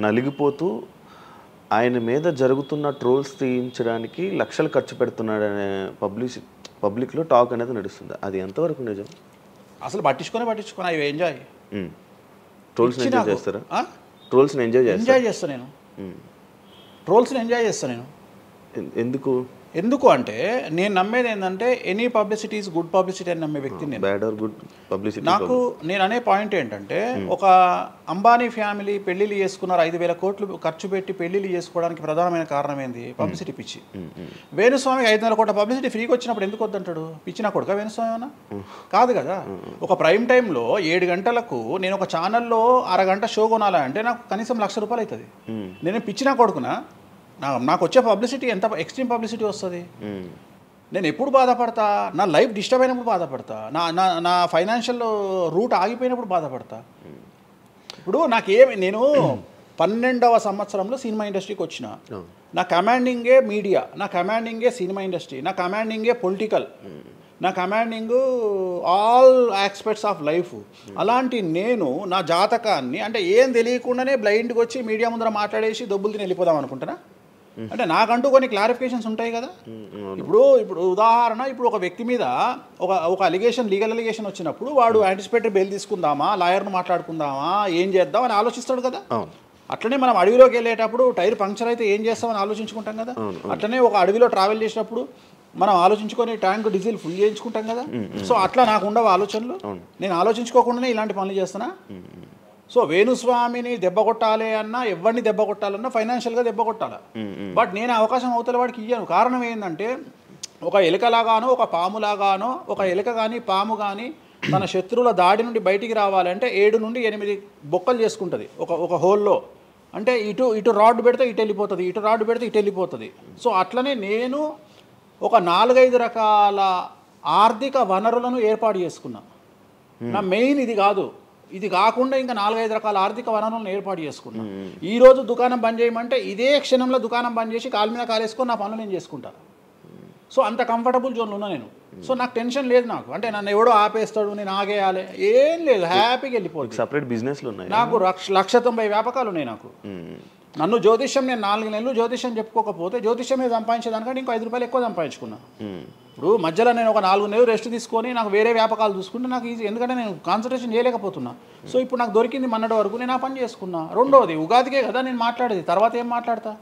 నలిగిపోతూ ఆయన మీద జరుగుతున్న ట్రోల్స్ తీయించడానికి లక్షలు ఖర్చు పెడుతున్నాడనే పబ్లిక్లో టాక్ అనేది నడుస్తుంది. అది ఎంతవరకు నిజం? అసలు పట్టించుకొని అవి ఎంజాయ్. ట్రోల్స్ని ఎంజాయ్ చేస్తారా? ట్రోల్స్ని ఎంజాయ్ చేస్తాను నేను. ట్రోల్స్ని ఎంజాయ్ చేస్తాను నేను. ఎందుకు అంటే నేను నమ్మేది ఏంటంటే any publicity is good publicity అని నమ్మే వ్యక్తిని నేను. బ్యాడ్ ఆర్ గుడ్ పబ్లిసిటీ నేను అనే పాయింట్ ఏంటంటే ఒక అంబానీ ఫ్యామిలీ పెళ్లిళ్ళు చేసుకున్నారు, 5,000 కోట్లు ఖర్చు పెట్టి పెళ్లిళ్ళు చేసుకోవడానికి ప్రధానమైన కారణం ఏంది? పబ్లిసిటీ పిచ్చి. వేణుస్వామికి 500 కోట్ల పబ్లిసిటీ ఫ్రీకి వచ్చినప్పుడు ఎందుకు వద్దంటాడు? పిచ్చినా కొడుక వేణుస్వామి అన్న కాదు కదా. ఒక ప్రైమ్ టైంలో 7 గంటలకు నేను ఒక ఛానల్లో అరగంట షో కొనాలంటే నాకు కనీసం ₹1,00,000 అవుతుంది. నేను పిచ్చినా కొడుకునా? నాకు వచ్చే పబ్లిసిటీ ఎంత ఎక్స్ట్రీమ్ పబ్లిసిటీ వస్తుంది. నేను ఎప్పుడు బాధపడతా? నా లైఫ్ డిస్టర్బ్ అయినప్పుడు బాధపడతా, నా ఫైనాన్షియల్ రూట్ ఆగిపోయినప్పుడు బాధపడతా. ఇప్పుడు నేను 12వ సంవత్సరంలో సినిమా ఇండస్ట్రీకి వచ్చిన. నా కమాండింగే మీడియా, నా కమాండింగే సినిమా ఇండస్ట్రీ, నా కమాండింగే పొలిటికల్, నా commanding all aspects of life. అలాంటి నేను నా జాతకాన్ని అంటే ఏం తెలియకుండానే బ్లైండ్గా వచ్చి మీడియా ముందర మాట్లాడేసి దొబ్బులు తిని వెళ్ళిపోదాం అనుకుంటున్నా? అంటే నాకంటూ కొన్ని క్లారిఫికేషన్స్ ఉంటాయి కదా. ఇప్పుడు ఉదాహరణ, ఇప్పుడు ఒక వ్యక్తి మీద ఒక లీగల్ అలిగేషన్ వచ్చినప్పుడు వాడు యాంటిసిపేటరీ బెయిల్ తీసుకుందామా, లాయర్ను మాట్లాడుకుందామా, ఏం చేద్దాం అని ఆలోచిస్తాడు కదా. అట్లనే మనం అడవిలోకి వెళ్ళేటప్పుడు టైర్ పంక్చర్ అయితే ఏం చేస్తామని ఆలోచించుకుంటాం కదా. అట్లనే ఒక అడవిలో ట్రావెల్ చేసినప్పుడు మనం ఆలోచించుకొని ట్యాంక్ డీజిల్ ఫుల్ చేయించుకుంటాం కదా. సో అట్లా నాకు ఉండవు ఆలోచనలు. నేను ఆలోచించుకోకుండానే ఇలాంటి పనులు చేస్తున్నా. సో వేణుస్వామిని దెబ్బ కొట్టాలి అన్నా, ఎవరిని దెబ్బ కొట్టాలన్నా ఫైనాన్షియల్గా దెబ్బ కొట్టాలి. బట్ నేను అవకాశం అవతల వాడికి ఇయ్యాను. కారణం ఏంటంటే ఒక ఎలుకలాగానో ఒక పాములాగానో, ఒక ఎలుక కానీ పాము కానీ తన శత్రువుల దాడి నుండి బయటికి రావాలంటే 7 నుండి 8 బొక్కలు చేసుకుంటుంది ఒక హోల్లో. అంటే ఇటు రాడ్ పెడితే ఇటు వెళ్ళిపోతుంది, ఇటు రాడ్ పెడితే ఇటు వెళ్ళిపోతుంది. సో అట్లనే నేను ఒక 4-5 రకాల ఆర్థిక వనరులను ఏర్పాటు చేసుకున్నా. నా మెయిన్ ఇది కాదు. ఇది కాకుండా ఇంకా 4-5 రకాల ఆర్థిక వనరులను ఏర్పాటు చేసుకున్నా. ఈరోజు దుకాణం బంద్ చేయమంటే ఇదే క్షణంలో దుకాణం బంద్ చేసి కాలు మీద కాలేసుకొని నా పనులు నేను చేసుకుంటాను. సో అంత కంఫర్టబుల్ జోన్లో ఉన్నా నేను. సో నాకు టెన్షన్ లేదు. నాకు అంటే నన్ను ఎవడో ఆపేస్తాడు, నేను ఆగేయాలి ఏం లేదు, హ్యాపీగా వెళ్ళిపోతుంది. సపరేట్ బిజినెస్లు ఉన్నాయి నాకు. 190 వ్యాపకాలు ఉన్నాయి నాకు. నన్ను జ్యోతిష్యం, నేను 4 నెలలు జ్యోతిష్యం చెప్పుకోకపోతే జ్యోతిష్యం మీద సంపాదించేదానికంటే ఇంకో ₹5 ఎక్కువ సంపాదించుకున్నా. ఇప్పుడు మధ్యలో నేను ఒక 4 నెలలు రెస్ట్ తీసుకొని నాకు వేరే వ్యాపకాలు చూసుకుంటే నాకు ఈజీ, ఎందుకంటే నేను కాన్సన్ట్రేషన్ చేయలేకపోతున్నా. సో ఇప్పుడు నాకు దొరికింది మొన్నటి వరకు, నేను ఆ పని చేసుకున్నా. రెండోది ఉగాదికే కదా నేను మాట్లాడేది, తర్వాత ఏం మాట్లాడతా.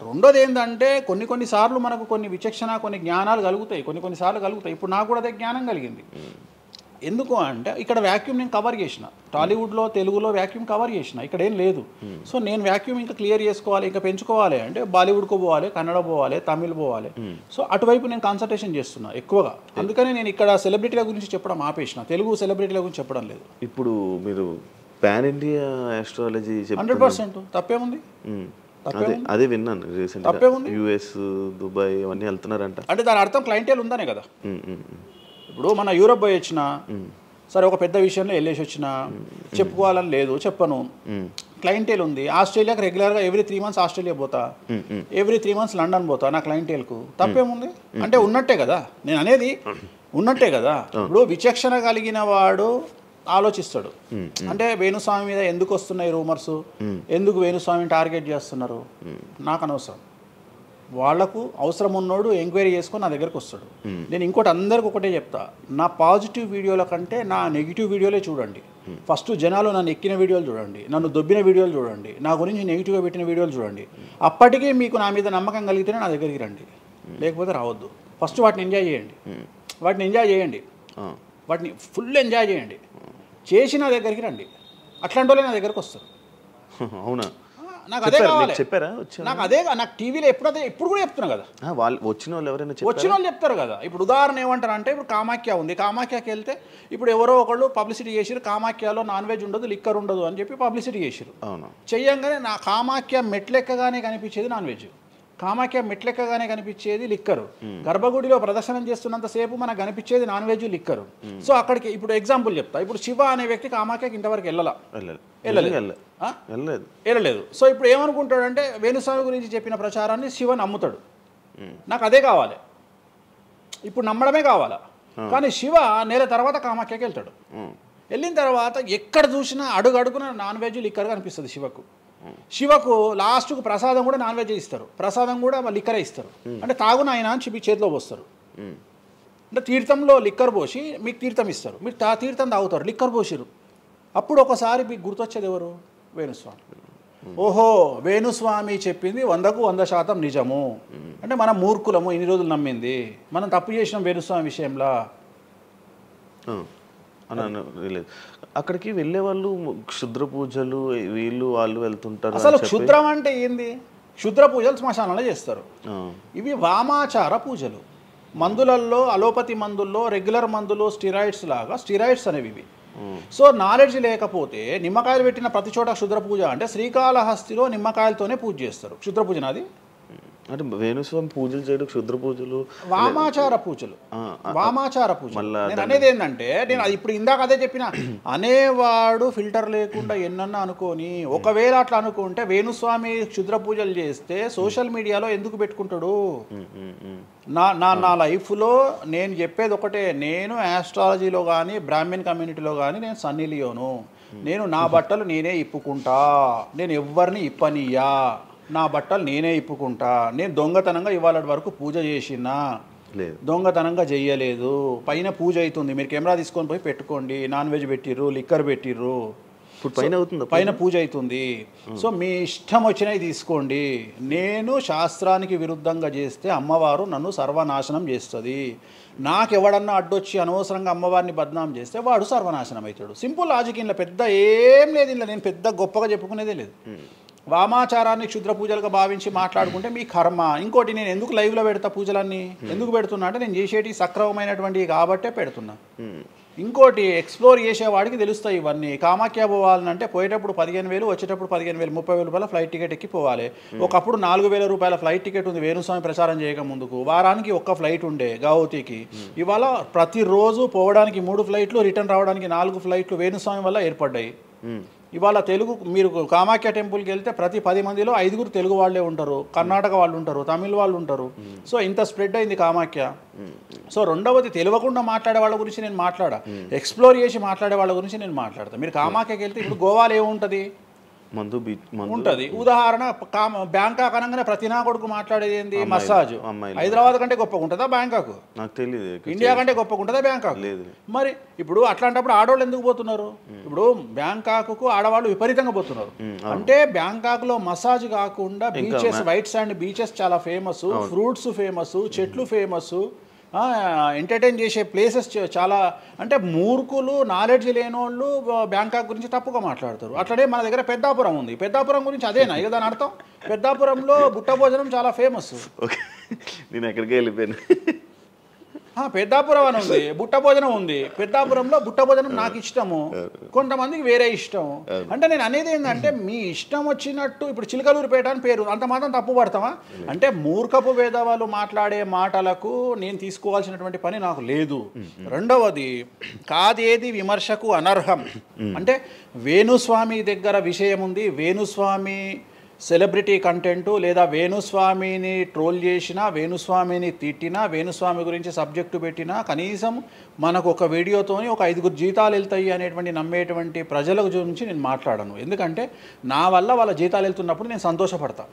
రెండోది ఏంటంటే కొన్నిసార్లు మనకు కొన్ని విచక్షణ, కొన్ని జ్ఞానాలు కలుగుతాయి, కొన్నిసార్లు కలుగుతాయి. ఇప్పుడు నాకు కూడా అదే జ్ఞానం కలిగింది. ఎందుకు అంటే ఇక్కడ వాక్యూమ్ నేను కవర్ చేసిన, టాలీవుడ్లో తెలుగులో వాక్యూమ్ కవర్ చేసిన, ఇక్కడ ఏం లేదు. సో నేను వాక్యూమ్ ఇంకా క్లియర్ చేసుకోవాలి, ఇంకా పెంచుకోవాలి అంటే బాలీవుడ్కు పోవాలి, కన్నడ పోవాలి, తమిళ్ పోవాలి. సో అటువైపు నేను కాన్సన్ట్రేషన్ చేస్తున్నా ఎక్కువగా. అందుకని నేను ఇక్కడ సెలబ్రిటీల గురించి చెప్పడం ఆపేసిన, తెలుగు సెలబ్రిటీల గురించి చెప్పడం లేదు. ఇప్పుడు మీరు పాన్ ఇండియా ఆస్ట్రాలజీ 100% తప్పేముంది? అదే విన్నాను రీసెంట్గా. యుఎస్, దుబాయ్ అవన్నీ వెళ్తున్నారంట. అంటే దాని అర్థం క్లయింటేల్ ఉందనే కదా. ఇప్పుడు మన యూరోప్ పోయి వచ్చిన సరే, ఒక పెద్ద విషయంలో వెళ్ళేసి వచ్చిన చెప్పుకోవాలని లేదు, చెప్పను. క్లయింటేల్ ఉంది. ఆస్ట్రేలియాకి రెగ్యులర్గా ఎవ్రీ 3 months ఆస్ట్రేలియా పోతా, ఎవ్రీ 3 months లండన్ పోతా నా క్లయింటేల్కు. తప్పేముంది? అంటే ఉన్నట్టే కదా, నేను అనేది ఉన్నట్టే కదా. ఇప్పుడు విచక్షణ కలిగిన వాడు ఆలోచిస్తాడు. అంటే వేణుస్వామి మీద ఎందుకు వస్తున్నాయి రూమర్స్, ఎందుకు వేణుస్వామిని టార్గెట్ చేస్తున్నారు, నాకు అనవసరం. వాళ్లకు అవసరం ఉన్నోడు ఎంక్వైరీ చేసుకొని నా దగ్గరకు వస్తాడు. నేను ఇంకోటి అందరికి ఒకటే చెప్తా, నా పాజిటివ్ వీడియోల కంటే నా నెగిటివ్ వీడియోలే చూడండి. ఫస్ట్ జనాలు నన్ను ఎక్కిన వీడియోలు చూడండి, నన్ను దొబ్బిన వీడియోలు చూడండి, నా గురించి నెగిటివ్గా పెట్టిన వీడియోలు చూడండి. అప్పటికే మీకు నా మీద నమ్మకం కలిగితేనే నా దగ్గరికి రండి, లేకపోతే రావద్దు. ఫస్ట్ వాటిని ఎంజాయ్ చేయండి, వాటిని ఫుల్ ఎంజాయ్ చేయండి, చేసి నా దగ్గరికి రండి. అట్లాంటి వాళ్ళే నా దగ్గరకు వస్తారు. అవునా? నాకు అదే కావాలి. చెప్పారా? నాకు అదే, నాకు టీవీలో ఎప్పుడు కూడా చెప్తున్నా కదా, వాళ్ళు వచ్చిన వాళ్ళు ఎవరైనా వచ్చిన వాళ్ళు చెప్తారు కదా. ఇప్పుడు ఉదాహరణ ఏమంటారు అంటే, ఇప్పుడు కామాఖ్య ఉంది, కామాఖ్యకి వెళ్తే ఇప్పుడు ఎవరో ఒకళ్ళు పబ్లిసిటీ చేసిరు, కామాఖ్యలో నాన్ వెజ్ ఉండదు, లిక్కర్ ఉండదు అని చెప్పి పబ్లిసిటీ చేసిరు. అవును. చెయ్యంగానే నా కామాఖ్య మెట్లెక్కగానే కనిపించేది నాన్ వెజ్, కామాఖ్య మెట్లెక్కగానే కనిపించేది లిక్కరు, గర్భగుడిలో ప్రదర్శనం చేస్తున్నంతసేపు మనకు కనిపించేది నాన్ వెజ్, లిక్కరు. సో అక్కడికి ఇప్పుడు ఎగ్జాంపుల్ చెప్తా. ఇప్పుడు శివ అనే వ్యక్తి కామాఖ్యకి ఇంతవరకు వెళ్ళలేదు. సో ఇప్పుడు ఏమనుకుంటాడంటే, వేణుస్వామి గురించి చెప్పిన ప్రచారాన్ని శివ నమ్ముతాడు. నాకు అదే కావాలి, ఇప్పుడు నమ్మడమే కావాలా. కానీ శివ నెల తర్వాత కామాఖ్యకి వెళ్తాడు. వెళ్ళిన తర్వాత ఎక్కడ చూసినా అడుగున నాన్ వెజ్, లిక్కర్ కనిపిస్తుంది శివకు. శివకు లాస్ట్కు ప్రసాదం కూడా నాన్ వెజ్ ఇస్తారు, ప్రసాదం కూడా లిక్కరే ఇస్తారు. అంటే తాగున ఆయన అని చెప్పి చేతిలో పోస్తారు. అంటే తీర్థంలో లిక్కర్ పోసి మీకు తీర్థం ఇస్తారు, మీరు తీర్థం తాగుతారు, లిక్కర్ పోసిరు. అప్పుడు ఒకసారి మీకు గుర్తొచ్చేది ఎవరు? వేణుస్వామి. ఓహో, వేణుస్వామి చెప్పింది 100% నిజము. అంటే మనం మూర్ఖులము, ఇన్ని రోజులు నమ్మింది, మనం తప్పు చేసినాం వేణుస్వామి విషయంలో. అక్కడికి వెళ్ళే వాళ్ళు క్షుద్ర పూజలు వీళ్ళు వాళ్ళు వెళ్తుంటారు. అసలు క్షుద్రం అంటే ఏంది? క్షుద్ర పూజలు శ్మశానంలో చేస్తారు. ఇవి వామాచార పూజలు. మందులలో, అలోపతి మందుల్లో రెగ్యులర్ మందులు స్టిరాయిడ్స్ లాగా, స్టిరాయిడ్స్ అనేవి ఇవి. సో నాలెడ్జ్ లేకపోతే నిమ్మకాయలు పెట్టిన ప్రతి చోట క్షుద్ర పూజ అంటే, శ్రీకాళహస్తిలో నిమ్మకాయలతోనే పూజ చేస్తారు. క్షుద్ర పూజ నాది అంటే వేణుస్వామి పూజలు చేయడం క్షుద్ర పూజలు, వామాచార పూజలు. వామాచార పూజలు నేను అనేది ఏంటంటే, నేను ఇప్పుడు ఇందాక అదే చెప్పిన, అనేవాడు ఫిల్టర్ లేకుండా ఎన్నన్నా అనుకొని, ఒకవేళ అట్లా అనుకుంటే వేణుస్వామి క్షుద్ర పూజలు చేస్తే సోషల్ మీడియాలో ఎందుకు పెట్టుకుంటాడు? నా లైఫ్లో నేను చెప్పేది ఒకటే, నేను ఆస్ట్రాలజీలో కానీ బ్రాహ్మణ్ కమ్యూనిటీలో కానీ నేను సన్నీ లియోను. నేను నా బట్టలు నేనే ఇప్పుకుంటా, నేను ఎవ్వరిని ఇప్పనీయా, నా బట్టలు నేనే ఇప్పుకుంటా. నేను దొంగతనంగా ఇవాళ వరకు పూజ చేసినా, దొంగతనంగా చెయ్యలేదు. పైన పూజ అవుతుంది, మీరు కెమెరా తీసుకొని పోయి పెట్టుకోండి. నాన్ వెజ్ పెట్టిర్రు, లిక్కర్ పెట్టిర్రు, పైన పూజ అవుతుంది. సో మీ ఇష్టం వచ్చినవి తీసుకోండి. నేను శాస్త్రానికి విరుద్ధంగా చేస్తే అమ్మవారు నన్ను సర్వనాశనం చేస్తుంది. నాకెవడన్నా అడ్డొచ్చి అనవసరంగా అమ్మవారిని బద్నాం చేస్తే వాడు సర్వనాశనం అవుతాడు. Simple logic. ఇంట్లో పెద్ద ఏం లేదు, ఇంట్లో నేను పెద్ద గొప్పగా చెప్పుకునేదే లేదు. వామాచారాన్ని క్షుద్ర పూజలుగా భావించి మాట్లాడుకుంటే మీ కర్మ. ఇంకోటి, నేను ఎందుకు లైవ్లో పెడతా పూజలన్నీ? ఎందుకు పెడుతున్నా అంటే, నేను చేసేటి సక్రమమైనటువంటివి కాబట్టే పెడుతున్నా. ఇంకోటి, ఎక్స్ప్లోర్ చేసేవాడికి తెలుస్తాయి ఇవన్నీ. కామాఖ్య పోవాలంటే పోయేటప్పుడు 15,000, వచ్చేటప్పుడు 15,000, 30,000 రూపాయల ఫ్లైట్ టికెట్ ఎక్కి పోవాలి. ఒకప్పుడు 4,000 రూపాయల ఫ్లైట్ టికెట్ ఉంది వేణుస్వామి ప్రచారం చేయక ముందుకు. వారానికి ఒక్క ఫ్లైట్ ఉండే గౌహతికి. ఇవాళ ప్రతిరోజు పోవడానికి 3 ఫ్లైట్లు, రిటర్న్ రావడానికి 4 ఫ్లైట్లు వేణుస్వామి వల్ల ఏర్పడ్డాయి. ఇవాళ తెలుగు, మీరు కామాఖ్య టెంపుల్కి వెళ్తే ప్రతి 10 మందిలో 5 తెలుగు వాళ్ళే ఉంటారు, కర్ణాటక వాళ్ళు ఉంటారు, తమిళ వాళ్ళు ఉంటారు. సో ఇంత స్ప్రెడ్ అయింది కామాఖ్య. సో రెండవది, తెలియకుండా మాట్లాడే వాళ్ళ గురించి నేను మాట్లాడా, ఎక్స్ప్లోర్ చేసి మాట్లాడే వాళ్ళ గురించి నేను మాట్లాడతాను. మీరు కామాఖ్యకి వెళ్తే ఇప్పుడు గోవాలో ఏముంటుంది? ఉంటుంది. ఉదాహరణ, బ్యాంకాక్ అనగానే ప్రతి నా కొడుకు మాట్లాడేది ఏంది? మసాజ్. హైదరాబాద్ కంటే గొప్పగా ఉంటుందా బ్యాంకాక్? నాకు తెలియదు. ఇండియా కంటే గొప్పగా ఉంటుందా బ్యాంకాక్? మరి ఇప్పుడు అట్లాంటప్పుడు ఆడవాళ్ళు ఎందుకు పోతున్నారు? ఇప్పుడు బ్యాంకాక్కు ఆడవాళ్ళు విపరీతంగా పోతున్నారు. అంటే బ్యాంకాక్లో మసాజ్ కాకుండా బీచెస్, వైట్ శాండ్ బీచెస్ చాలా ఫేమస్, ఫ్రూట్స్ ఫేమస్, చెట్లు ఫేమస్, ఎంటర్టైన్ చేసే ప్లేసెస్ చాలా. అంటే మూర్ఖులు, నాలెడ్జ్ లేనోళ్ళు బ్యాంకాక్ గురించి తప్పుగా మాట్లాడతారు. అట్లనే మన దగ్గర పెద్దాపురం ఉంది. పెద్దాపురం గురించి అదేనా ఇక దాని అర్థం? పెద్దాపురంలో బుట్ట భోజనం చాలా ఫేమస్. నేను ఎక్కడికి వెళ్ళిపోయాను. పెద్దాపురం అని ఉంది, బుట్ట భోజనం ఉంది. పెద్దాపురంలో బుట్ట భోజనం నాకు ఇష్టము, కొంతమందికి వేరే ఇష్టం. అంటే నేను అనేది ఏంటంటే, మీ ఇష్టం వచ్చినట్టు. ఇప్పుడు చిలకలూరుపేట అని పేరు, అంత మాత్రం తప్పు పడతామా? అంటే మూర్ఖపు వేదవాళ్ళు మాట్లాడే మాటలకు నేను తీసుకోవాల్సినటువంటి పని నాకు లేదు. రెండవది, కాదేది విమర్శకు అనర్హం. అంటే వేణుస్వామి దగ్గర విషయం ఉంది, వేణుస్వామి సెలబ్రిటీ కంటెంటు, లేదా వేణుస్వామిని ట్రోల్ చేసినా, వేణుస్వామిని తిట్టినా, వేణుస్వామి గురించి సబ్జెక్టు పెట్టినా, కనీసం మనకు ఒక వీడియోతోని ఒక 5 జీతాలు వెళ్తాయి అనేటువంటి నమ్మేటువంటి ప్రజల గురించి నేను మాట్లాడను. ఎందుకంటే నా వల్ల వాళ్ళ జీతాలు వెళ్తున్నప్పుడు నేను సంతోషపడతా.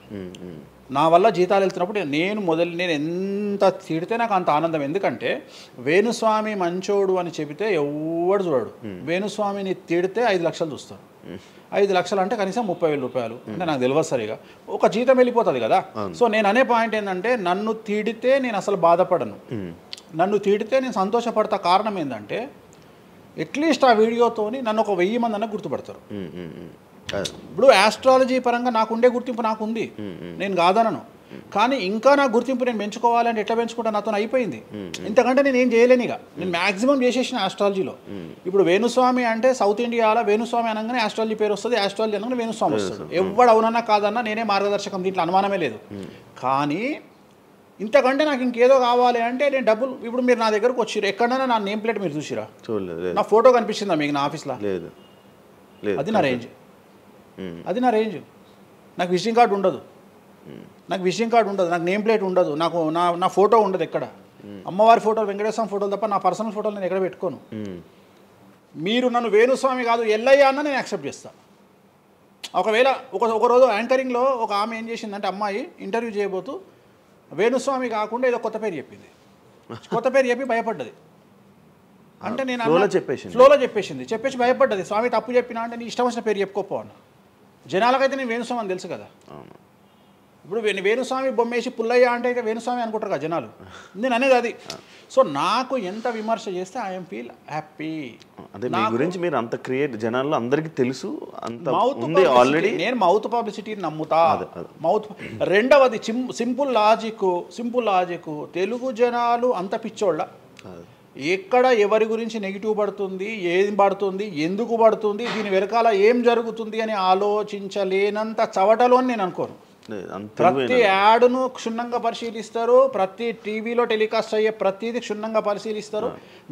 నా వల్ల జీతాలు వెళ్తున్నప్పుడు నేను ఎంత తిడితే నాకు అంత ఆనందం. ఎందుకంటే వేణుస్వామి మంచోడు అని చెబితే ఎవడు చూడడు. వేణుస్వామిని తిడితే 5 లక్షలు చూస్తాడు. 5 లక్షలు అంటే కనీసం 30,000 రూపాయలు. అంటే నాకు తెలియదు సరిగా, ఒక జీతం వెళ్ళిపోతుంది కదా. సో నేను అనే పాయింట్ ఏంటంటే, నన్ను తిడితే నేను అసలు బాధపడను, నన్ను తిడితే నేను సంతోషపడతా. కారణం ఏంటంటే, అట్లీస్ట్ ఆ వీడియోతోని నన్ను ఒక 1000 మంది అన్న గుర్తుపడతారు. ఇప్పుడు ఆస్ట్రాలజీ పరంగా నాకు ఉండే గుర్తింపు నాకు ఉంది, నేను కాదనను. కానీ ఇంకా నా గుర్తింపు నేను పెంచుకోవాలంటే ఎట్లా పెంచుకుంటా, నాతో అయిపోయింది. ఇంతకంటే నేను ఏం చేయలేను. ఇక నేను మ్యాక్సిమం చేసేసిన ఆస్ట్రాలజీలో. ఇప్పుడు వేణుస్వామి అంటే సౌత్ ఇండియాలో వేణుస్వామి అనగానే ఆస్ట్రాలజీ పేరు వస్తుంది, ఆస్ట్రాలజీ అనగానే వేణుస్వామి వస్తుంది. ఎవడు అవునన్నా కాదన్నా నేనే మార్గదర్శకం, దీంట్లో అనుమానమే లేదు. కానీ ఇంతకంటే నాకు ఇంకేదో కావాలి అంటే నేను డబ్బులు, ఇప్పుడు మీరు నా దగ్గరకు వచ్చిర్రు, ఎక్కడైనా నా నేమ్ ప్లేట్ మీరు చూసిరా? చూడలేదు. నా ఫోటో కనిపించిందా మీకు నా ఆఫీస్లో? లేదు. అది నా రేంజ్, అది నా రేంజ్. నాకు విజిటింగ్ కార్డు ఉండదు, నాకు విజిటింగ్ కార్డు ఉండదు, నాకు నేమ్ ప్లేట్ ఉండదు, నాకు నా ఫోటో ఉండదు ఎక్కడ. అమ్మవారి ఫోటోలు, వెంకటేశ్వర ఫోటోలు తప్ప నా పర్సనల్ ఫోటోలు నేను ఎక్కడ పెట్టుకోను. మీరు నన్ను వేణుస్వామి కాదు ఎల్లయ్య అన్న నేను యాక్సెప్ట్ చేస్తాను. ఒకవేళ ఒక రోజు యాంకరింగ్లో ఒక ఆమె ఏం చేసిందంటే, అమ్మాయి ఇంటర్వ్యూ చేయబోతూ వేణుస్వామి కాకుండా ఏదో కొత్త పేరు చెప్పింది. కొత్త పేరు చెప్పి భయపడ్డది. అంటే నేను ఫ్లోలో చెప్పేసి భయపడ్డది. స్వామి తప్పు చెప్పినా అంటే నీ ఇష్టం వచ్చిన పేరు చెప్పుకోపో అన్న. జనాలకైతే నేను వేణుస్వామి అని తెలుసు కదా. ఇప్పుడు వేణుస్వామి బొమ్మేసి పుల్లయ్య అంటే అయితే వేణుస్వామి అనుకుంటారు కదా జనాలు. నేను అనేది అది. సో నాకు ఎంత విమర్శ చేస్తే ఐఎమ్ ఫీల్ హ్యాపీ. అంటే మీ గురించి మీరు అంత క్రియేట్ జనాల్లో అందరికీ తెలుసు, అంత ఉంది ఆల్రెడీ. నేను మౌత్ పబ్లిసిటీని నమ్ముతా. మౌత్. రెండవది సింపుల్ లాజిక్. తెలుగు జనాలు అంత పిచ్చోళ్ళ. ఎక్కడ ఎవరి గురించి నెగిటివ్ పడుతుంది, ఏం పడుతుంది, ఎందుకు పడుతుంది, దీని వెనకాల ఏం జరుగుతుంది అని ఆలోచించలేనంత చవటలో అని నేను అనుకోను. ప్రతి యాడ్ను క్షుణ్ణంగా పరిశీలిస్తారు, ప్రతి టీవీలో టెలికాస్ట్ అయ్యే ప్రతిదీ క్షుణ్ణంగా పరిశీలిస్తారు,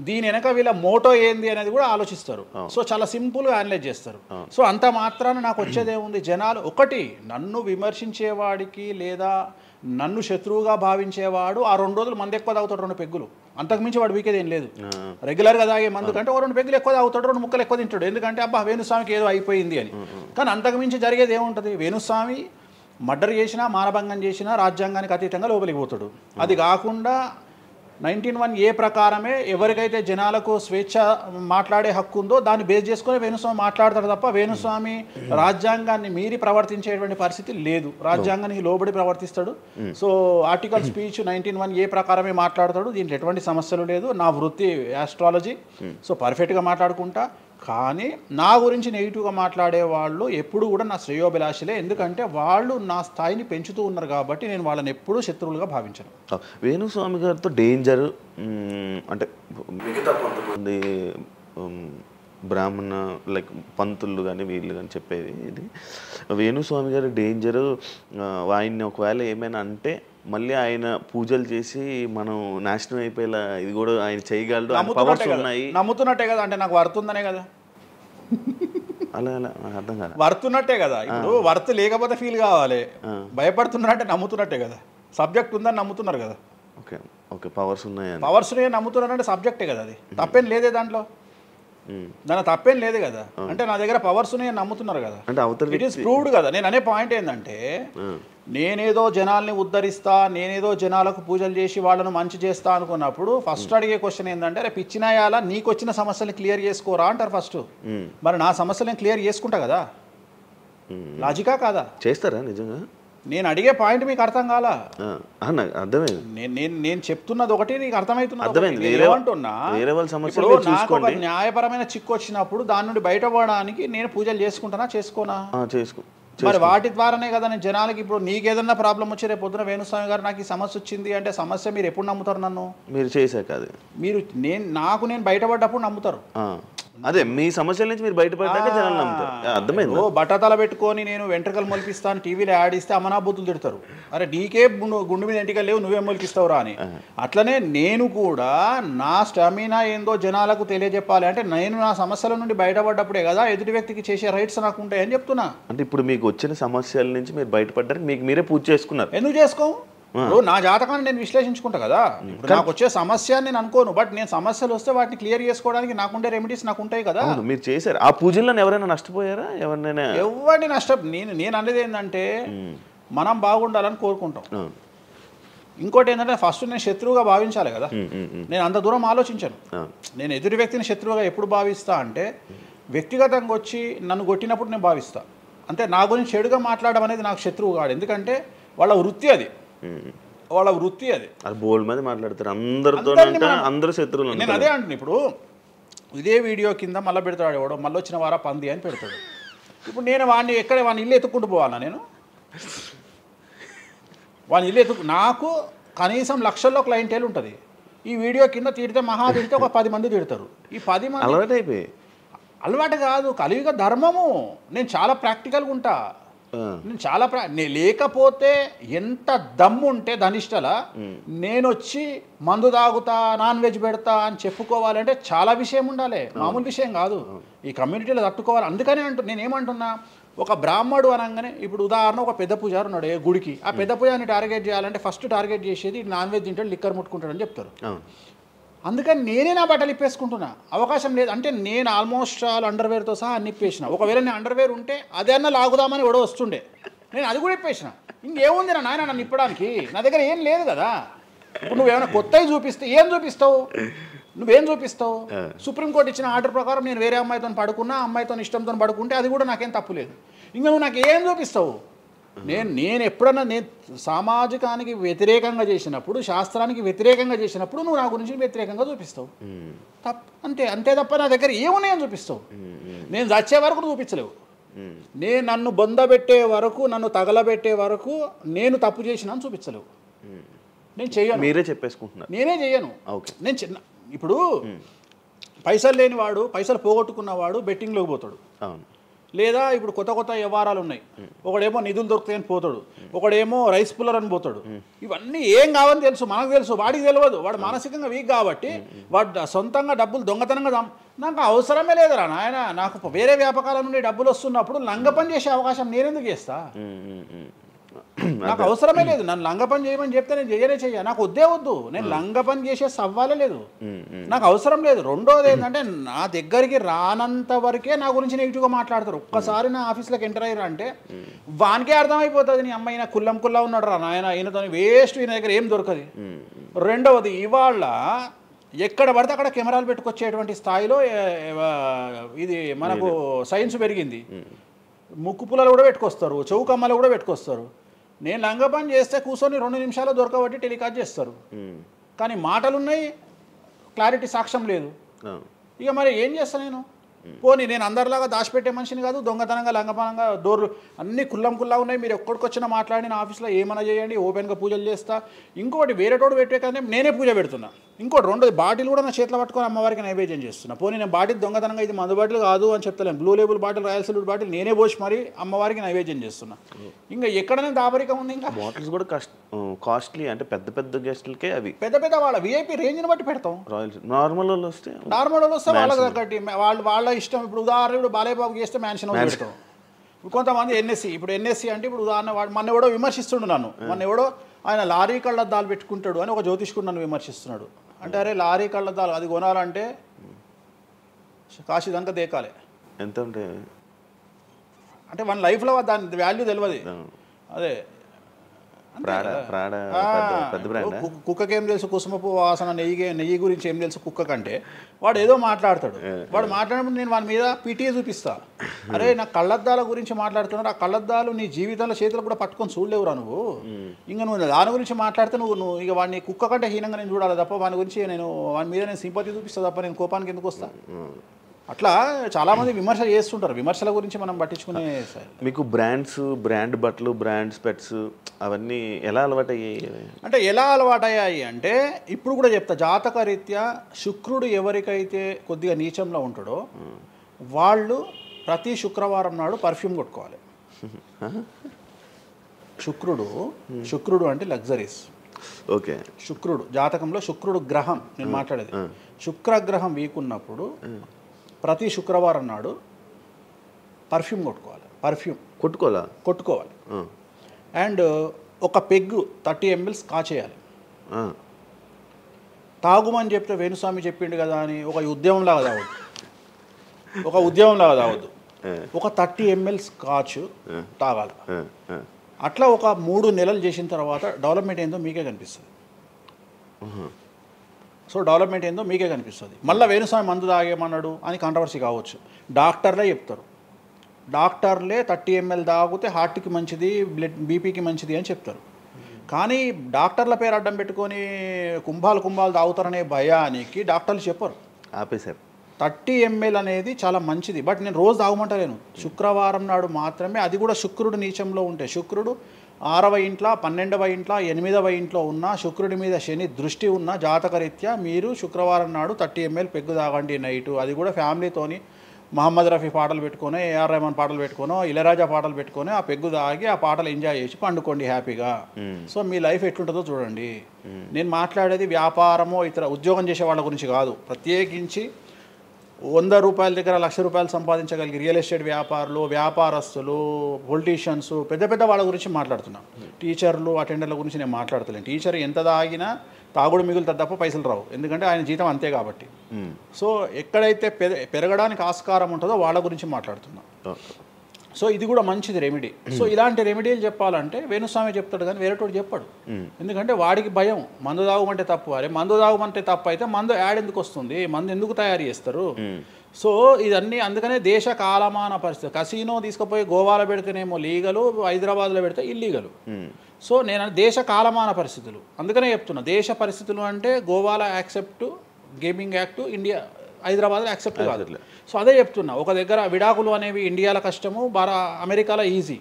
దీని వెనక వీళ్ళ మోటో ఏంది అనేది కూడా ఆలోచిస్తారు. సో చాలా సింపుల్గా అనలైజ్ చేస్తారు. సో అంత మాత్రాన నాకు వచ్చేదేముంది, జనాలు ఒకటి నన్ను విమర్శించేవాడికి లేదా నన్ను శత్రువుగా భావించేవాడు ఆ 2 రోజులు మంది ఎక్కువ తాగుతాడు, 2 పెగ్గులు, అంతకుమించి వాడు వీకేది ఏం లేదు. రెగ్యులర్గా తాగే మందు కంటే 2 పెగ్గులు ఎక్కువ తాగుతాడు, 2 ముక్కలు ఎక్కువ తింటాడు, ఎందుకంటే అబ్బా వేణుస్వామికి ఏదో అయిపోయింది అని. కానీ అంతకుమించి జరిగేది ఏముంటుంది, వేణుస్వామి మర్డర్ చేసినా, మానభంగం చేసినా రాజ్యాంగానికి అతీతంగా లోపలికి పోతాడు. అది కాకుండా 19(1) ప్రకారమే ఎవరికైతే జనాలకు స్వేచ్ఛ మాట్లాడే హక్కు ఉందో దాన్ని బేస్ చేసుకుని వేణుస్వామి మాట్లాడతాడు తప్ప వేణుస్వామి రాజ్యాంగాన్ని మీరి ప్రవర్తించేటువంటి పరిస్థితి లేదు. రాజ్యాంగానికి లోబడి ప్రవర్తిస్తాడు. సో ఆర్టికల్ స్పీచ్ 19(1) ప్రకారమే మాట్లాడతాడు. దీంట్లో ఎటువంటి సమస్యలు లేదు. నా వృత్తి ఆస్ట్రాలజీ. సో పర్ఫెక్ట్గా మాట్లాడుకుంటా. కానీ నా గురించి నెగిటివ్గా మాట్లాడే వాళ్ళు ఎప్పుడు కూడా నా శ్రేయోభిలాషలే, ఎందుకంటే వాళ్ళు నా స్థాయిని పెంచుతూ ఉన్నారు కాబట్టి నేను వాళ్ళని ఎప్పుడూ శత్రువులుగా భావించను. వేణుస్వామి గారితో డేంజర్ అంటే మిగతా కొంతమంది బ్రాహ్మణ లైక్ పంతులు కానీ వీళ్ళు కానీ చెప్పేది ఇది, వేణుస్వామి గారి డేంజరు ఆయన్ని ఒకవేళ ఏమైనా అంటే మళ్ళీ ఆయన పూజలు చేసి మనం నాశనం అయిపోయేలా ఇది కూడా ఆయన చేయగలడు, పవర్స్ ఉన్నాయి. నమ్ముతున్నట్టే కదా, అంటే నాకు వర్త్ ఉందనే కదా. అలా అలా అర్థం కాదు, వర్తున్నట్టే కదా. ఇప్పుడు వర్త్ లేకపోతే ఫీల్ కావాలి. భయపడుతున్నారంటే నమ్ముతున్నట్టే కదా. సబ్జెక్ట్ ఉందని నమ్ముతున్నారు కదా. ఓకే ఓకే, పవర్స్ ఉన్నాయి, పవర్స్ నమ్ముతున్నారంటే సబ్జెక్టే కదా. అది తప్పేం లేదే దాంట్లో, దాని తప్పేం లేదు కదా. అంటే నా దగ్గర పవర్స్ నమ్ముతున్నారు కదా, ఇట్ ఈస్ ప్రూవ్డ్ కదా. నేను అనే పాయింట్ ఏంటంటే, నేనేదో జనాల్ని ఉద్ధరిస్తా, నేనేదో జనాలకు పూజలు చేసి వాళ్ళను మంచి చేస్తా అనుకున్నప్పుడు ఫస్ట్ అడిగే క్వశ్చన్ ఏంటంటే, రేపు ఇచ్చినాయాలా నీకు వచ్చిన సమస్యలు క్లియర్ చేసుకోరా అంటారు ఫస్ట్. మరి నా సమస్యలను క్లియర్ చేసుకుంటా కదా. లాజికా కాదా? చేస్తారా నిజంగా? నేను అడిగే పాయింట్ మీకు అర్థం కాలా? అర్థమైంది. నేను చెప్తున్నది ఒకటి, నీకు అర్థమైతుంది. ఏమంటున్నా, నాకు న్యాయపరమైన చిక్కు వచ్చినప్పుడు దాని నుండి బయటపడడానికి నేను పూజలు చేసుకుంటానా చేసుకోనా? చేసుకో. మరి వాటి ద్వారానే కదా నేను జనాలకి. ఇప్పుడు నీకేదన్నా ప్రాబ్లం వచ్చి రేపు పొద్దున వేణుస్వామి గారు నాకు ఈ సమస్య వచ్చింది అంటే సమస్య మీరు ఎప్పుడు నమ్ముతారు? నన్ను మీరు చేశాక కాదు, మీరు నేను బయటపడ్డప్పుడు నమ్ముతారు. అదే మీ సమస్యల నుంచి మీరు బయటపడ్డాక జనాలు నమ్ముతారు. అర్థమైంది. బట్టతల పెట్టుకొని నేను వెంట్రుకలు మొలిపిస్తాను టీవీలో యాడ్ ఇస్తే అమనా బూతులు తిడతారు. అరే నీకే గుండు మీద ఎంటికలు లేవు, నువ్వేం మొలిపిస్తావురా అని. అట్లనే నేను కూడా నా స్టామినా ఏందో జనాలకు తెలియజెప్పాలి అంటే నేను నా సమస్యల నుండి బయటపడ్డప్పుడే కదా ఎదుటి వ్యక్తికి చేసే రైట్స్ నాకు ఉంటాయని చెప్తున్నా. అంటే ఇప్పుడు మీకు వచ్చిన సమస్యల నుంచి మీరు బయటపడ్డానికి మీకు మీరే పూజ చేసుకున్నారు. ఎందుకు చేసుకో? నా జాతకాన్ని నేను విశ్లేషించుకుంటా కదా. నాకు వచ్చే సమస్య నేను అనుకోను, బట్ నేను సమస్యలు వస్తే వాటిని క్లియర్ చేసుకోవడానికి నాకుండే రెమెడీస్ నాకు ఉంటాయి కదా. మీరు చేశారు ఆ పూజల్లో ఎవరైనా నష్టపోయారా? ఎవరినైనా? ఎవరిని నేను అనేది ఏంటంటే మనం బాగుండాలని కోరుకుంటాం. ఇంకోటి ఏంటంటే ఫస్ట్ నేను శత్రువుగా భావించాలి కదా. నేను అంత దూరం ఆలోచించాను. నేను ఎదుటి వ్యక్తిని శత్రువుగా ఎప్పుడు భావిస్తా అంటే వ్యక్తిగతంగా వచ్చి నన్ను కొట్టినప్పుడు నేను భావిస్తా. అంటే నా గురించి చెడుగా మాట్లాడడం అనేది నాకు శత్రువు కాదు, ఎందుకంటే వాళ్ళ వృత్తి అది. అది బోల్డ్ మంది మాట్లాడతారు, అందరూ శత్రువులు. నేను అదే అంటున్నా. ఇప్పుడు ఇదే వీడియో కింద మళ్ళీ పెడతాడు ఎవడో, మళ్ళీ వచ్చిన వారా పంది అని పెడతాడు. ఇప్పుడు నేను వాడిని ఇల్లు ఎత్తుక్కుంటూ పోవాలా నేను? వాడిని ఇల్లు నాకు కనీసం లక్షల్లో క్లయింటేల్ ఉంటుంది. ఈ వీడియో కింద తిడితే తిడితే ఒక 10 మంది తిడతారు. ఈ 10 మంది అలవాటు అయిపోయి అలవాటు కాదు, కలియుగ ధర్మము. నేను చాలా ప్రాక్టికల్గా ఉంటా. నేను చాలా లేకపోతే ఎంత దమ్ము ఉంటే ధనిష్టల నేను వచ్చి మందు తాగుతా, నాన్ వెజ్ పెడతా అని చెప్పుకోవాలంటే చాలా విషయం ఉండాలి, మామూలు విషయం కాదు. ఈ కమ్యూనిటీలో తట్టుకోవాలి. అందుకనే నేనేమంటున్నా, ఒక బ్రాహ్మడు అనగానే ఇప్పుడు ఉదాహరణ ఒక పెద్ద పూజారి ఉన్నాడు ఏ గుడికి, ఆ పెద్ద పూజారిని టార్గెట్ చేయాలంటే ఫస్ట్ టార్గెట్ చేసేది నాన్ వెజ్ తింటాడు, లిక్కర్ ముట్టుకుంటాడని చెప్తారు. అందుకని నేనే నా బట్టలు ఇప్పేసుకుంటున్నా, అవకాశం లేదు. అంటే నేను ఆల్మోస్ట్ ఆల్ అండర్వేర్తో సహా అన్ని ఇప్పేసిన. ఒకవేళ నేను అండర్వేర్ ఉంటే అదన్నా లాగుదామని ఎవడో వస్తుండే, నేను అది కూడా ఇప్పేసిన. ఇంకేముంది నా నాయన నన్ను ఇప్పడానికి? నా దగ్గర ఏం లేదు కదా. ఇప్పుడు నువ్వేమైనా కొత్తవి చూపిస్తే ఏం చూపిస్తావు? నువ్వేం చూపిస్తావు? సుప్రీంకోర్టు ఇచ్చిన ఆర్డర్ ప్రకారం నేను వేరే అమ్మాయితో పడుకున్నా, అమ్మాయితో ఇష్టంతో పడుకుంటే అది కూడా నాకేం తప్పు లేదు. ఇంకా నువ్వు నాకు ఏం చూపిస్తావు? నేను ఎప్పుడన్నా నేను సామాజికానికి వ్యతిరేకంగా చేసినప్పుడు, శాస్త్రానికి వ్యతిరేకంగా చేసినప్పుడు నువ్వు నా గురించి వ్యతిరేకంగా చూపిస్తావు. అంతే తప్ప నా దగ్గర ఏమున్నాయని చూపిస్తావు? నేను చచ్చే వరకు చూపించలేవు. నేను నన్ను బొందబెట్టే వరకు, నన్ను తగలబెట్టే వరకు నేను తప్పు చేసినా చూపించలేవు. నేను చెయ్యను. మీరే చెప్పేసుకుంటున్నా, నేనే చెయ్యను. నేను ఇప్పుడు పైసలు లేనివాడు, పైసలు పోగొట్టుకున్నవాడు బెట్టింగ్లోకి పోతాడు. లేదా ఇప్పుడు కొత్త వ్యవహారాలు ఉన్నాయి. ఒకడేమో నిధులు దొరుకుతాయని పోతాడు, ఒకడేమో రైస్ పుల్లర్ అని పోతాడు. ఇవన్నీ ఏం కావని తెలుసు, మనకు తెలుసు, వాడికి తెలియదు. వాడు మానసికంగా వీక్ కాబట్టి వాడు సొంతంగా డబ్బులు దొంగతనంగా నాకు అవసరమే లేదురా నాయన. నాకు వేరే వ్యాపకాల నుండి డబ్బులు వస్తున్నప్పుడు లంగ పని చేసే అవకాశం నేనెందుకు చేస్తా? నాకు అవసరమే లేదు. నన్ను లంగ పని చేయమని చెప్తే నేను చెయ్య, నాకు వద్దు. నేను లంగ పని చేసే సవ్వాలే లేదు, నాకు అవసరం లేదు. రెండోది ఏంటంటే, నా దగ్గరికి రానంత వరకే నా గురించి నెగిటివ్గా మాట్లాడతారు. ఒక్కసారి నా ఆఫీస్లోకి ఎంటర్ అయ్యారు అంటే వానికే అర్థమైపోతుంది, నీ అమ్మాయి కుల్లా ఉన్నాడు రా నాయన, ఈయనతో వేస్ట్, ఈయన దగ్గర ఏం దొరకదు. రెండవది, ఇవాళ ఎక్కడ పడితే అక్కడ కెమెరాలు పెట్టుకొచ్చేటువంటి స్థాయిలో ఇది మనకు సైన్స్ పెరిగింది. ముక్కు పుల్లలు కూడా పెట్టుకొస్తారు, చౌకమ్మలు కూడా పెట్టుకొస్తారు. నేను లంగ పని చేస్తే కూర్చొని 2 నిమిషాలు దొరకబట్టి టెలికాస్ట్ చేస్తారు. కానీ మాటలున్నాయి, క్లారిటీ సాక్ష్యం లేదు. ఇక మరి ఏం చేస్తా నేను? పోనీ నేను అందరిలాగా దాచిపెట్టే మనిషిని కాదు, దొంగతనంగా లంగపనంగా డోర్లు అన్నీ కుల్లా ఉన్నాయి. మీరు ఎక్కడికొచ్చినా మాట్లాడి నా ఆఫీస్లో ఏమైనా చేయండి, ఓపెన్గా పూజలు చేస్తా. ఇంకోటి వేరేటోడు పెట్టే కానీ నేనే పూజ పెడుతున్నా. ఇంకోటి రెండోది, బాటిల్ కూడా నా చేతిలో పట్టుకొని అమ్మవారికి నైవేద్యం చేస్తున్నా. పోనీ నేను బాటిల్ దొంగతనంగా ఇది మందు బాటిల్ కాదు అని చెప్తలేను, Blue Label bottle, Royal Salute bottle నేనే పోసి మరి అమ్మవారికి నైవేద్యం చేస్తున్నా. ఇంకా ఎక్కడనే దాపరికం ఉంది? ఇంకా బాటిల్స్ కూడా కాస్ట్లీ, అంటే పెద్ద గెస్టులకే అవి పెద్ద వాళ్ళ విఐపి రేంజ్ని బట్టి పెడతాం. నార్మల్ వాళ్ళు వస్తే వాళ్ళకి తగ్గట్టి వాళ్ళ ఇష్టం. ఇప్పుడు ఉదాహరణ, ఇప్పుడు బాలేబాబు చేస్తే మ్యాన్షన్ హౌస్ పెడతాం. కొంతమంది ఎన్ఎస్సి అంటే ఇప్పుడు ఉదాహరణ, వాడు మొన్న ఎవడో విమర్శిస్తుండు నన్ను. ఆయన లారీ కళ్ళద్దాలు పెట్టుకుంటాడు అని ఒక జ్యోతిష్కుడు నన్ను విమర్శిస్తున్నాడు. అంటే అరే, లారీ కళ్ళద్దాలు అది కొనాలంటే కాశీదంకా దేకాలి. ఎంత అంటే మన లైఫ్లో దాని వాల్యూ తెలియదు. అదే కుక్కకి ఏం తెలుసు కుసుమపు వాసన, నెయ్యి గురించి ఏం తెలుసు కుక్క కంటే? వాడు ఏదో మాట్లాడతాడు. వాడు మాట్లాడినప్పుడు నేను వాడి మీద పీటీ చూపిస్తా. అరే, నా కళ్ళద్దాల గురించి మాట్లాడుతున్నాడు, ఆ కళ్ళద్దాలు నీ జీవితంలో చేతులు కూడా పట్టుకొని చూడలేవురా నువ్వు. ఇంకా నువ్వు దాని గురించి మాట్లాడితే నువ్వు ఇక వాడిని కుక్క కంటే హీనంగా నేను చూడాలి తప్ప వాని గురించి వాని మీద నేను సింపతి చూపిస్తా తప్ప నేను కోపానికి ఎందుకు వస్తా? అట్లా చాలామంది విమర్శ చేస్తుంటారు. విమర్శల గురించి మనం పట్టించుకునే. మీకు బ్రాండ్ బట్టలు, బ్రాండ్ స్పెట్స్ అవన్నీ ఎలా అలవాటయ్యాయి? అంటే ఎలా అలవాటయ్యాయి అంటే, ఇప్పుడు కూడా చెప్తా, జాతక రీత్యా శుక్రుడు ఎవరికైతే కొద్దిగా నీచంలో ఉంటాడో వాళ్ళు ప్రతి శుక్రవారం నాడు పర్ఫ్యూమ్ కొట్టుకోవాలి. శుక్రుడు అంటే లగ్జరీస్. ఓకే. శుక్రుడు జాతకంలో శుక్రుడు గ్రహం నేను మాట్లాడేది. శుక్రగ్రహం వీక్ ఉన్నప్పుడు ప్రతి శుక్రవారం నాడు పర్ఫ్యూమ్ కొట్టుకోవాలి. అండ్ ఒక పెగ్గు 30 ml కాచేయాలి. తాగుమని చెప్తే వేణుస్వామి చెప్పిండు కదా అని ఒక ఉద్యమంలాగా తాగొద్దు. ఒక 30 ml స్కాచ్ తాగాలి. అట్లా ఒక 3 నెలలు చేసిన తర్వాత డెవలప్మెంట్ ఏందో మీకే కనిపిస్తుంది. డెవలప్మెంట్ ఏందో మీకే కనిపిస్తుంది. మళ్ళీ వేణుస్వామి మందు తాగేమన్నాడు అని కాంట్రవర్సీ కావచ్చు. డాక్టర్లే చెప్తారు, డాక్టర్లే 30 ml తాగితే హార్ట్కి మంచిది, బీపీకి మంచిది అని చెప్తారు. కానీ డాక్టర్ల పేరు అడ్డం పెట్టుకొని కుంభాలు తాగుతారనే భయానికి డాక్టర్లు చెప్పరు, 30 ml అనేది చాలా మంచిది. బట్ నేను రోజు తాగమంటలేను. శుక్రవారం నాడు మాత్రమే, అది కూడా శుక్రుడు నీచంలో ఉంటే, శుక్రుడు 6వ ఇంట్లో, 12వ ఇంట్లో, 8వ ఇంట్లో ఉన్న, శుక్రుడి మీద శని దృష్టి ఉన్న జాతకరీత్యా మీరు శుక్రవారం నాడు 30 ml పెగ్గు తాగండి నైటు. అది కూడా ఫ్యామిలీతోని మహమ్మద్ రఫీ పాటలు పెట్టుకొని, ఏఆర్ రెహమాన్ పాటలు పెట్టుకొని, ఇళయరాజా పాటలు పెట్టుకొని ఆ పెగ్గు తాగి ఆ పాటలు ఎంజాయ్ చేసి పండుకోండి హ్యాపీగా. సో మీ లైఫ్ ఎట్లుంటుందో చూడండి. నేను మాట్లాడేది వ్యాపారమో ఇతర ఉద్యోగం చేసే వాళ్ళ గురించి కాదు. ప్రత్యేకించి 100 రూపాయల దగ్గర 1,00,000 రూపాయలు సంపాదించగలిగి రియల్ ఎస్టేట్ వ్యాపారులు, వ్యాపారస్తులు, పొలిటీషియన్స్, పెద్ద పెద్ద వాళ్ళ గురించి మాట్లాడుతున్నా. టీచర్లు, అటెండర్ల గురించి నేను మాట్లాడతలేను. టీచర్ ఎంత తాగినా తాగుడు మిగులుతుంది తప్ప పైసలు రావు, ఎందుకంటే ఆయన జీతం అంతే కాబట్టి. సో ఎక్కడైతే పెరగడానికి ఆస్కారం ఉంటుందో వాళ్ళ గురించి మాట్లాడుతున్నా. సో ఇది కూడా మంచిది రెమెడీ. సో ఇలాంటి రెమెడీలు చెప్పాలంటే వేణుస్వామి చెప్తాడు కానీ వేరేటోడు చెప్పాడు. ఎందుకంటే వాడికి భయం, మందు తాగమంటే తప్పు. అరే మందు తాగమంటే తప్పు అయితే మందు యాడ్ ఎందుకు వస్తుంది, మందు ఎందుకు తయారు చేస్తారు? సో ఇదన్నీ అందుకనే దేశ కాలమాన పరిస్థితి. కసినో తీసుకుపోయి గోవాలో పెడితేనేమో లీగలు, హైదరాబాద్లో పెడితే ఇల్లీగలు. సో నేను దేశ కాలమాన పరిస్థితులు అందుకనే చెప్తున్నా. దేశ పరిస్థితులు అంటే గోవాలో యాక్సెప్ట్ గేమింగ్ యాక్ట్, ఇండియా హైదరాబాద్లో యాక్సెప్ట్ కాదు. సో అదే చెప్తున్నా. ఒక దగ్గర విడాకులు అనేవి ఇండియాలో కష్టము, అమెరికాలో ఈజీ.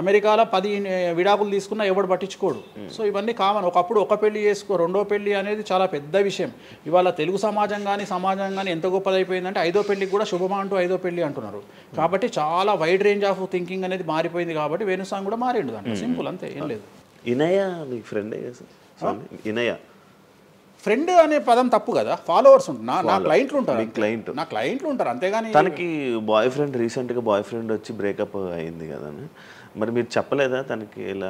అమెరికాలో 10 విడాకులు తీసుకున్నా ఎవడు పట్టించుకోడు. సో ఇవన్నీ కామన్. ఒకప్పుడు ఒక పెళ్లి చేసుకో, రెండో పెళ్లి అనేది చాలా పెద్ద విషయం. ఇవాళ తెలుగు సమాజం కానీ ఎంత గొప్పదైపోయిందంటే 5వ పెళ్లికి కూడా శుభమా అంటూ 5వ పెళ్లి అంటున్నారు. కాబట్టి చాలా వైడ్ రేంజ్ ఆఫ్ థింకింగ్ అనేది మారిపోయింది. కాబట్టి వేణుస్వామి కూడా మారిండు దాంట్లో. సింపుల్, అంతే, ఏం లేదు. ఇనయ మీ ఫ్రెండే ఇనయ ఫ్రెండ్ అనే పదం తప్పు కదా. ఫాలోవర్స్ ఉంటారు, నా క్లయింట్లు ఉంటారు. నా క్లయింట్లు ఉంటారు అంతేగాని. తనకి బాయ్ ఫ్రెండ్ రీసెంట్గా బాయ్ ఫ్రెండ్ వచ్చి బ్రేకప్ అయింది కదా, మరి మీరు చెప్పలేదా తనకి? ఇలా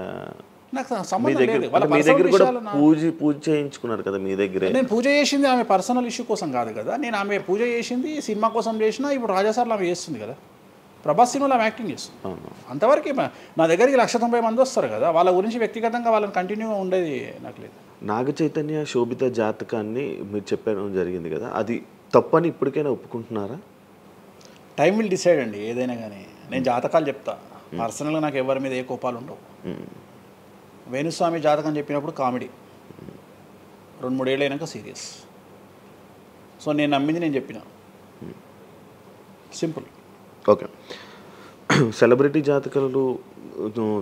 నాకు సంబంధం లేదు. మీ దగ్గర కూడా పూజ చేయించుకున్నారు కదా మీ దగ్గర. నేను పూజ చేసింది ఆమె పర్సనల్ ఇష్యూ కోసం కాదు కదా. నేను ఆమె పూజ చేసింది సినిమా కోసం చేసినా. ఇప్పుడు రాజాసార్లు ఆమె చేస్తుంది కదా, ప్రభాస్ సినిమాలో ఆమె యాక్టింగ్ చేస్తుంది. అంతవరకు నా దగ్గరికి 190 మంది వస్తారు కదా, వాళ్ళ గురించి వ్యక్తిగతంగా వాళ్ళని కంటిన్యూగా ఉండేది నాకు లేదు. నాగ చైతన్య శోభిత జాతకాన్ని మీరు చెప్పడం జరిగింది కదా, అది తప్పని ఇప్పటికైనా ఒప్పుకుంటున్నారా? టైం విల్ డిసైడ్ అండి ఏదైనా కానీ. నేను జాతకాలు చెప్తా, పర్సనల్గా నాకు ఎవరి మీద ఏ కోపాలు ఉండవు. వేణుస్వామి జాతకం చెప్పినప్పుడు కామెడీ, 2-3 ఏళ్ళు అయినాక సీరియస్. సో నేను నమ్మింది నేను చెప్పిన, సింపుల్. ఓకే. సెలబ్రిటీ జాతకాలు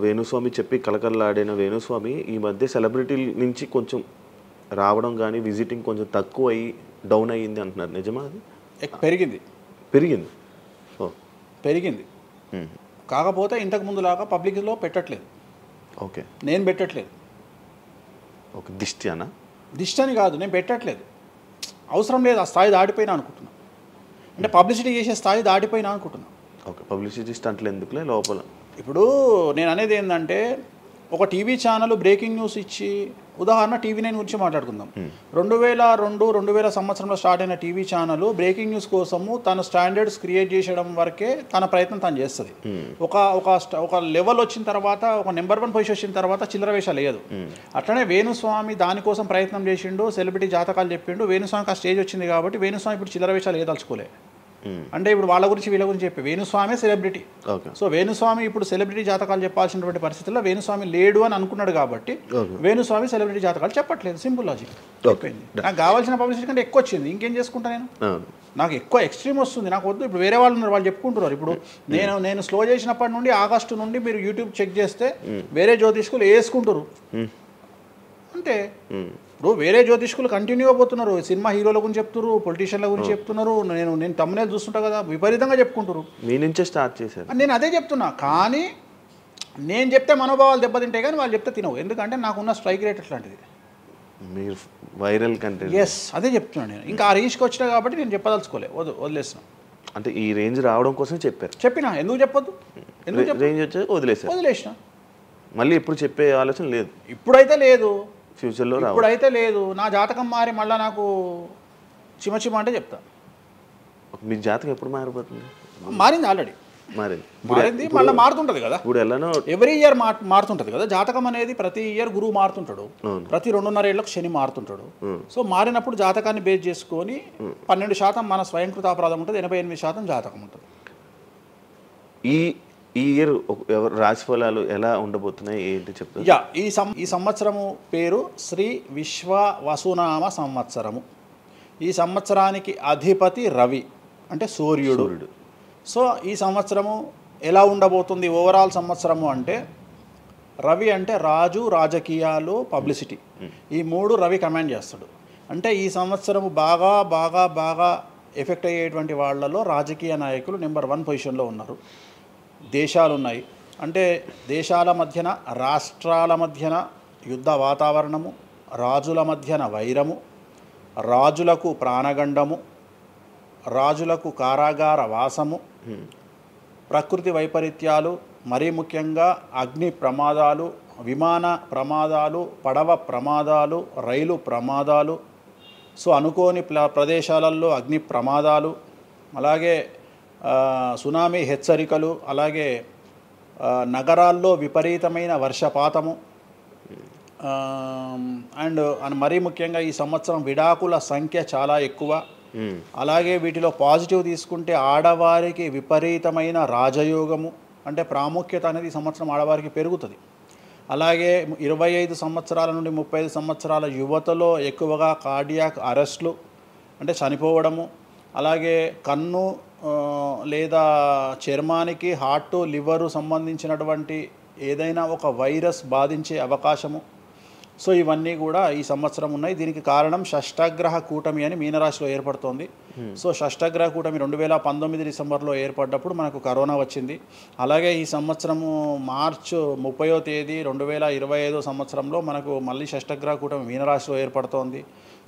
వేణుస్వామి చెప్పి కలకల్లాడిన వేణుస్వామి ఈ మధ్య సెలబ్రిటీల నుంచి కొంచెం రావడం కానీ విజిటింగ్ కొంచెం తక్కువ అయ్యి డౌన్ అయ్యింది అంటున్నారు, నిజమా? అది పెరిగింది. కాకపోతే ఇంతకు ముందులాగా పబ్లిక్లో పెట్టట్లేదు. ఓకే, నేను పెట్టట్లేదు. ఓకే, దిష్టి అని కాదు, నేను పెట్టట్లేదు. అవసరం లేదు, ఆ స్థాయి దాటిపోయినా అనుకుంటున్నా. అంటే పబ్లిసిటీ చేసే స్థాయి దాటిపోయినా అనుకుంటున్నా. ఓకే, పబ్లిసిటీ స్టంట్లు ఎందుకులే లోపల. ఇప్పుడు నేను అనేది ఏంటంటే, ఒక టీవీ ఛానల్ బ్రేకింగ్ న్యూస్ ఇచ్చి, ఉదాహరణ TV9 గురించి మాట్లాడుకుందాం. 2002-2000 సంవత్సరంలో స్టార్ట్ అయిన టీవీ ఛానల్ బ్రేకింగ్ న్యూస్ కోసము తన స్టాండర్డ్స్ క్రియేట్ చేయడం వరకే తన ప్రయత్నం తను చేస్తుంది. ఒక లెవెల్ వచ్చిన తర్వాత, ఒక నెంబర్ 1 పొజిషన్ వచ్చిన తర్వాత చిల్లర వేషాలు లేదు. అట్లనే వేణుస్వామి దానికోసం ప్రయత్నం చేసిండు, సెలబ్రిటీ జాతకాలు చెప్పిండు. వేణుస్వామికి ఆ స్టేజ్ వచ్చింది కాబట్టి వేణుస్వామి ఇప్పుడు చిల్లర వేషాలు ఏదలుచుకోలే. అంటే ఇప్పుడు వాళ్ళ గురించి వీళ్ళ గురించి చెప్పి వేణుస్వామి సెలబ్రిటీ. సో వేణుస్వామి ఇప్పుడు సెలబ్రిటీ జాతకాలు చెప్పాల్సినటువంటి పరిస్థితుల్లో వేణుస్వామి లేడు అని అనుకున్నాడు కాబట్టి వేణుస్వామి సెలబ్రిటీ జాతకాలు చెప్పట్లేదు. Simple logic. నాకు కావాల్సిన పబ్లిసిటీ కంటే ఎక్కువ వచ్చింది, ఇంకేం చేసుకుంటా నేను? నాకు ఎక్కువ ఎక్స్ట్రీమ్ వస్తుంది, నాకు వద్దు. ఇప్పుడు వేరే వాళ్ళు ఉన్నారు, వాళ్ళు చెప్పుకుంటున్నారు. ఇప్పుడు నేను స్లో చేసినప్పటి నుండి ఆగస్టు నుండి మీరు యూట్యూబ్ చెక్ చేస్తే వేరే జ్యోతిష్కులు వేసుకుంటారు అంటే. ఇప్పుడు వేరే జ్యోతిష్కులు కంటిన్యూగా పోతున్నారు, సినిమా హీరోల గురించి చెప్తున్నారు, పొలిటీషియన్ల గురించి చెప్తున్నారు. నేను తమ్మునే చూస్తుంటా కదా, విపరీతంగా చెప్పుకుంటారు. మీ నుంచే స్టార్ట్ చేశారు. నేను అదే చెప్తున్నా. కానీ నేను చెప్తే మనోభావాలు దెబ్బతింటాయి, కానీ వాళ్ళు చెప్తే తినవు. ఎందుకంటే నాకున్న స్ట్రైక్ రేట్ అట్లాంటిది. మీరు వైరల్ కంటెంట్. ఎస్, అదే చెప్తున్నాను నేను. ఇంకా ఆ రీచ్కి వచ్చినా కాబట్టి నేను చెప్పదలుచుకోలే, వదిలేసిన. అంటే ఈ రేంజ్ రావడం కోసం చెప్పినా ఎందుకు చెప్పొద్దు? రేంజ్ వచ్చి వదిలేసిన. మళ్ళీ ఎప్పుడు చెప్పే ఆలోచన లేదు. ఇప్పుడైతే లేదు, ఫ్యూచర్లో ఇప్పుడైతే లేదు. నా జాతకం మారి మళ్ళీ నాకు చిమ అంటే చెప్తా. మీ జాతకం ఎప్పుడు మారిపోతుంది? మారింది, ఆల్రెడీ మారింది, మళ్ళీ మారుతుంటది కదా. ఇప్పుడు ఎలానో ఎవ్రీ ఇయర్ మారుతుంటది కదా జాతకం అనేది. ప్రతి ఇయర్ గురువు మారుతుంటాడు, ప్రతి 2.5 ఏళ్ళకు శని మారుతుంటాడు. సో మారినప్పుడు జాతకాన్ని బేస్ చేసుకొని 12% మన స్వయంకృత అపరాధం ఉంటుంది, 88% జాతకం ఉంటుంది. ఈ ఇయర్ రాశి ఫలాలు ఎలా ఉండబోతున్నాయి ఏంటి చెప్తారు? ఈ సంవత్సరము పేరు శ్రీ విశ్వ వసునామ సంవత్సరము. ఈ సంవత్సరానికి అధిపతి రవి అంటే సూర్యుడు. సో ఈ సంవత్సరము ఎలా ఉండబోతుంది ఓవరాల్ సంవత్సరము అంటే, రవి అంటే రాజు, రాజకీయాలు, పబ్లిసిటీ, ఈ మూడు రవి కమాండ్ చేస్తాడు. అంటే ఈ సంవత్సరము బాగా బాగా బాగా ఎఫెక్ట్ అయ్యేటువంటి వాళ్ళలో రాజకీయ నాయకులు నెంబర్ 1 పొజిషన్లో ఉన్నారు. దేశాలు ఉన్నాయి, అంటే దేశాల మధ్యన, రాష్ట్రాల మధ్యన యుద్ధ వాతావరణము, రాజుల మధ్యన వైరము, రాజులకు ప్రాణగండము, రాజులకు కారాగార వాసము, ప్రకృతి వైపరీత్యాలు, మరీ ముఖ్యంగా అగ్ని ప్రమాదాలు, విమాన ప్రమాదాలు, పడవ ప్రమాదాలు, రైలు ప్రమాదాలు, సో అనుకోని ప్రదేశాలలో అగ్ని ప్రమాదాలు, అలాగే సునామీ హెచ్చరికలు, అలాగే నగరాల్లో విపరీతమైన వర్షపాతము, అండ్ మరీ ముఖ్యంగా ఈ సంవత్సరం విడాకుల సంఖ్య చాలా ఎక్కువ. అలాగే వీటిలో పాజిటివ్ తీసుకుంటే ఆడవారికి విపరీతమైన రాజయోగము, అంటే ప్రాముఖ్యత అనేది ఈ సంవత్సరం ఆడవారికి పెరుగుతుంది. అలాగే 25 సంవత్సరాల నుండి 35 సంవత్సరాల యువతలో ఎక్కువగా కార్డియాక్ అరెస్ట్లు, అంటే చనిపోవడము, అలాగే కన్ను లేదా చర్మానికి హార్ట్, లివరు సంబంధించినటువంటి ఏదైనా ఒక వైరస్ బాధించే అవకాశము. సో ఇవన్నీ కూడా ఈ సంవత్సరం ఉన్నాయి. దీనికి కారణం షష్టగ్రహ కూటమి అని మీనరాశిలో ఏర్పడుతోంది. సో షష్టగ్రహ కూటమి 2019 డిసెంబర్లో ఏర్పడ్డప్పుడు మనకు కరోనా వచ్చింది. అలాగే ఈ సంవత్సరము మార్చ్ 30వ తేదీ 2025 సంవత్సరంలో మనకు మళ్ళీ షష్టగ్రహ కూటమి మీనరాశిలో ఏర్పడుతోంది.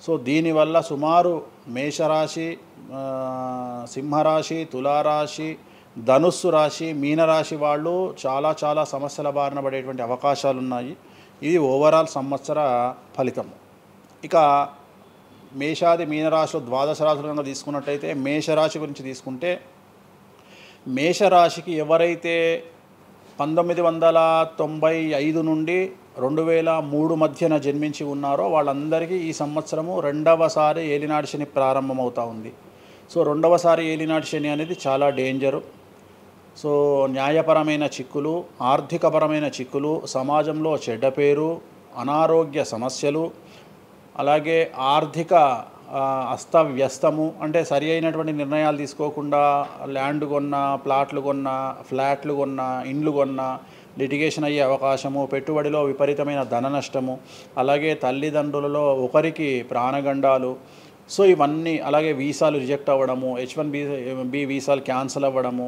సో దీనివల్ల సుమారు మేషరాశి, సింహరాశి, తులారాశి, ధనుస్సు రాశి, మీనరాశి వాళ్ళు చాలా చాలా సమస్యల బారిన పడేటువంటి అవకాశాలు ఉన్నాయి. ఇది ఓవరాల్ సంవత్సర ఫలితము. ఇక మేషాది మీనరాశిలో ద్వాదశ రాశులు కనుక తీసుకున్నట్టయితే, మేషరాశి గురించి తీసుకుంటే, మేషరాశికి ఎవరైతే 1995 నుండి 2003 మధ్యన జన్మించి ఉన్నారో వాళ్ళందరికీ ఈ సంవత్సరము రెండవసారి ఏలినాటి శని ప్రారంభమవుతూ ఉంది. సో రెండవసారి ఏలినాటి శని అనేది చాలా డేంజరు. సో న్యాయపరమైన చిక్కులు, ఆర్థికపరమైన చిక్కులు, సమాజంలో చెడ్డ పేరు, అనారోగ్య సమస్యలు, అలాగే ఆర్థిక అస్తవ్యస్తము, అంటే సరి అయినటువంటి నిర్ణయాలు తీసుకోకుండా ల్యాండ్ కొన్నా, ప్లాట్లు కొన్నా, ఫ్లాట్లు కొన్నా, ఇండ్లు కొన్నా లిటిగేషన్ అయ్యే అవకాశము, పెట్టుబడిలో విపరీతమైన ధన నష్టము, అలాగే తల్లిదండ్రులలో ఒకరికి ప్రాణగండాలు. సో ఇవన్నీ, అలాగే వీసాలు రిజెక్ట్ అవ్వడము, H1B వీసాలు క్యాన్సిల్ అవ్వడము,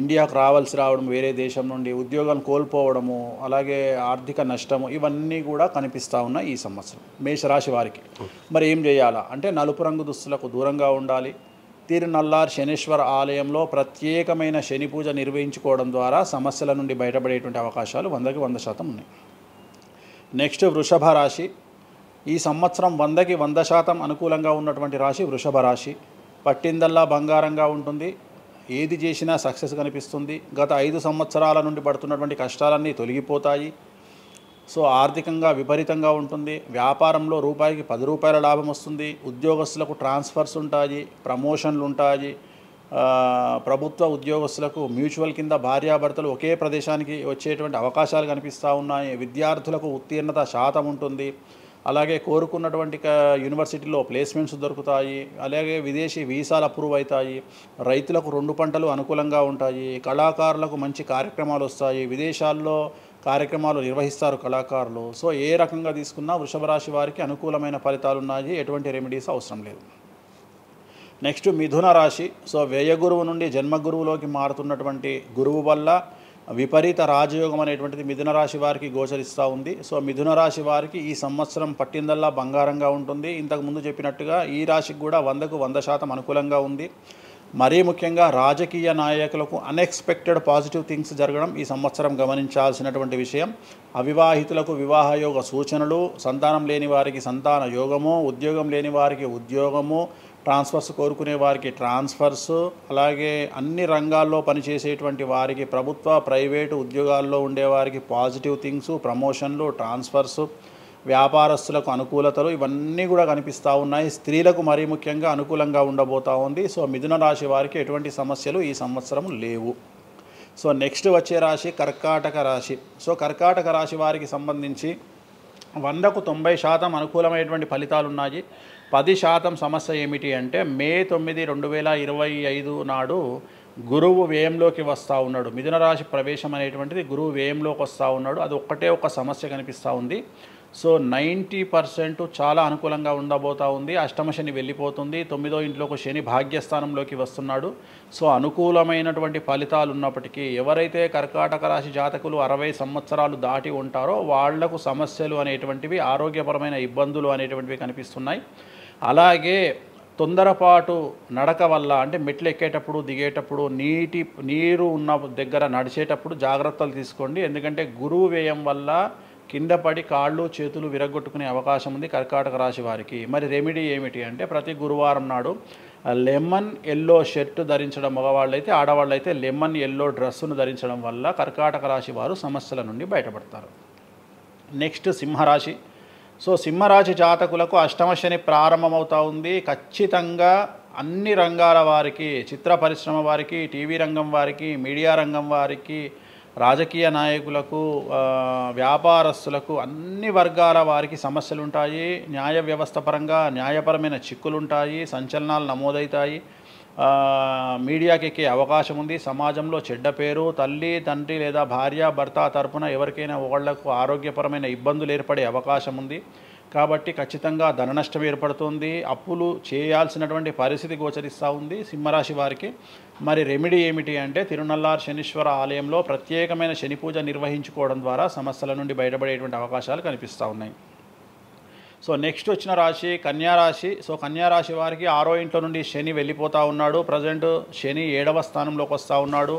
ఇండియాకు రావడం వేరే దేశం నుండి, ఉద్యోగం కోల్పోవడము, అలాగే ఆర్థిక నష్టము, ఇవన్నీ కూడా కనిపిస్తూ ఉన్నాయి ఈ సంవత్సరం మేషరాశి వారికి. మరి ఏం చేయాలా అంటే, నలుపు రంగు దుస్తులకు దూరంగా ఉండాలి. తిరునల్లార్ శనీశ్వర ఆలయంలో ప్రత్యేకమైన శని పూజ నిర్వహించుకోవడం ద్వారా సమస్యల నుండి బయటపడేటువంటి అవకాశాలు 100కి 100% ఉన్నాయి. నెక్స్ట్ వృషభ రాశి. ఈ సంవత్సరం 100కి 100% అనుకూలంగా ఉన్నటువంటి రాశి వృషభ రాశి. పట్టిందల్లా బంగారంగా ఉంటుంది, ఏది చేసినా సక్సెస్ కనిపిస్తుంది. గత 5 సంవత్సరాల నుండి పడుతున్నటువంటి కష్టాలన్నీ తొలగిపోతాయి. సో ఆర్థికంగా విపరీతంగా ఉంటుంది. వ్యాపారంలో రూపాయికి 10 రూపాయల లాభం వస్తుంది. ఉద్యోగస్తులకు ట్రాన్స్ఫర్స్ ఉంటాయి, ప్రమోషన్లు ఉంటాయి. ప్రభుత్వ ఉద్యోగస్తులకు మ్యూచువల్ కింద భార్యాభర్తలు ఒకే ప్రదేశానికి వచ్చేటువంటి అవకాశాలు కనిపిస్తూ ఉన్నాయి. విద్యార్థులకు ఉత్తీర్ణత శాతం ఉంటుంది. అలాగే కోరుకున్నటువంటి యూనివర్సిటీలో ప్లేస్మెంట్స్ దొరుకుతాయి. అలాగే విదేశీ వీసాలు అప్రూవ్ అవుతాయి. రైతులకు 2 పంటలు అనుకూలంగా ఉంటాయి. కళాకారులకు మంచి కార్యక్రమాలు వస్తాయి. విదేశాల్లో కార్యక్రమాలు నిర్వహిస్తారు కళాకారులు. సో ఏ రకంగా తీసుకున్నా వృషభ రాశి వారికి అనుకూలమైన ఫలితాలు ఉన్నాయి, ఎటువంటి రెమెడీస్ అవసరం లేదు. నెక్స్ట్ మిథున రాశి. సో వ్యయ గురువు నుండి జన్మ గురువులోకి మారుతున్నటువంటి గురువు వల్ల విపరీత రాజయోగం అనేటువంటిది మిథున రాశి వారికి గోచరిస్తూ ఉంది. సో మిథున రాశి వారికి ఈ సంవత్సరం పట్టిందల్లా బంగారంగా ఉంటుంది. ఇంతకుముందు చెప్పినట్టుగా ఈ రాశికి కూడా 100కు 100% అనుకూలంగా ఉంది. మరీ ముఖ్యంగా రాజకీయ నాయకులకు అన్ఎక్స్పెక్టెడ్ పాజిటివ్ థింగ్స్ జరగడం ఈ సంవత్సరం గమనించాల్సినటువంటి విషయం. అవివాహితులకు వివాహయోగ సూచనలు, సంతానం లేని వారికి సంతాన యోగము, ఉద్యోగం లేని వారికి ఉద్యోగము, ట్రాన్స్ఫర్స్ కోరుకునే వారికి ట్రాన్స్ఫర్స్, అలాగే అన్ని రంగాల్లో పనిచేసేటువంటి వారికి, ప్రభుత్వ ప్రైవేటు ఉద్యోగాల్లో ఉండేవారికి పాజిటివ్ థింగ్స్, ప్రమోషన్లు, ట్రాన్స్ఫర్స్, వ్యాపారస్తులకు అనుకూలతలు, ఇవన్నీ కూడా కనిపిస్తూ ఉన్నాయి. స్త్రీలకు మరీ ముఖ్యంగా అనుకూలంగా ఉండబోతూ ఉంది. సో మిథున రాశి వారికి ఎటువంటి సమస్యలు ఈ సంవత్సరం లేవు. సో నెక్స్ట్ వచ్చే రాశి కర్కాటక రాశి. సో కర్కాటక రాశి వారికి సంబంధించి 100కు 90% అనుకూలమైనటువంటి ఫలితాలు ఉన్నాయి. 10% సమస్య ఏమిటి అంటే మే 9, 2025 నాడు గురువు వ్యయంలోకి వస్తూ ఉన్నాడు. మిథున రాశి ప్రవేశం అనేటువంటిది గురువు వ్యయంలోకి వస్తూ ఉన్నాడు. అది ఒక్కటే ఒక సమస్య కనిపిస్తూ ఉంది. సో 90% చాలా అనుకూలంగా ఉండబోతూ ఉంది. అష్టమ శని వెళ్ళిపోతుంది. 9వ ఇంట్లోకి శని భాగ్యస్థానంలోకి వస్తున్నాడు. సో అనుకూలమైనటువంటి ఫలితాలు ఉన్నప్పటికీ ఎవరైతే కర్కాటక రాశి జాతకులు 60 సంవత్సరాలు దాటి ఉంటారో వాళ్లకు సమస్యలు అనేటువంటివి, ఆరోగ్యపరమైన ఇబ్బందులు అనేటువంటివి కనిపిస్తున్నాయి. అలాగే తొందరపాటు నడక వల్ల, అంటే మెట్లు ఎక్కేటప్పుడు దిగేటప్పుడు నీరు ఉన్న దగ్గర నడిచేటప్పుడు జాగ్రత్తలు తీసుకోండి. ఎందుకంటే గురువు వ్యయం వల్ల కింద పడి కాళ్ళు చేతులు విరగొట్టుకునే అవకాశం ఉంది కర్కాటక రాశి వారికి. మరి రెమెడీ ఏమిటి అంటే ప్రతి గురువారం నాడు లెమన్ ఎల్లో షర్ట్ ధరించడం మగవాళ్ళైతే, ఆడవాళ్ళైతే లెమన్ ఎల్లో డ్రెస్సును ధరించడం వల్ల కర్కాటక రాశి వారు సమస్యల నుండి బయటపడతారు. నెక్స్ట్ సింహరాశి. సో సింహరాశి జాతకులకు అష్టమ శని ప్రారంభమవుతూ ఉంది. ఖచ్చితంగా అన్ని రంగాల వారికి, చిత్ర పరిశ్రమ వారికి, టీవీ రంగం వారికి, మీడియా రంగం వారికి, రాజకీయ నాయకులకు, వ్యాపారస్తులకు, అన్ని వర్గాల వారికి సమస్యలు ఉంటాయి. న్యాయ వ్యవస్థ పరంగా న్యాయపరమైన చిక్కులుంటాయి, సంచలనాలు నమోదవుతాయి, మీడియాకి ఎక్కే అవకాశం ఉంది. సమాజంలో చెడ్డ పేరు, తల్లి తండ్రి లేదా భార్య భర్త తరపున ఎవరికైనా ఒకళ్లకు ఆరోగ్యపరమైన ఇబ్బందులు ఏర్పడే అవకాశం ఉంది. కాబట్టి ఖచ్చితంగా ధన నష్టం ఏర్పడుతుంది. అప్పులు చేయాల్సినటువంటి పరిస్థితి గోచరిస్తూ ఉంది సింహరాశి వారికి. మరి రెమెడీ ఏమిటి అంటే తిరునల్లార్ శనీశ్వర ఆలయంలో ప్రత్యేకమైన శని పూజ నిర్వహించుకోవడం ద్వారా సమస్యల నుండి బయటపడేటువంటి అవకాశాలు కనిపిస్తూ ఉన్నాయి. సో నెక్స్ట్ వచ్చిన రాశి కన్యారాశి. సో కన్యారాశి వారికి 6వ ఇంట్లో నుండి శని వెళ్ళిపోతూ ఉన్నాడు. ప్రజెంట్ శని 7వ స్థానంలోకి వస్తూ ఉన్నాడు.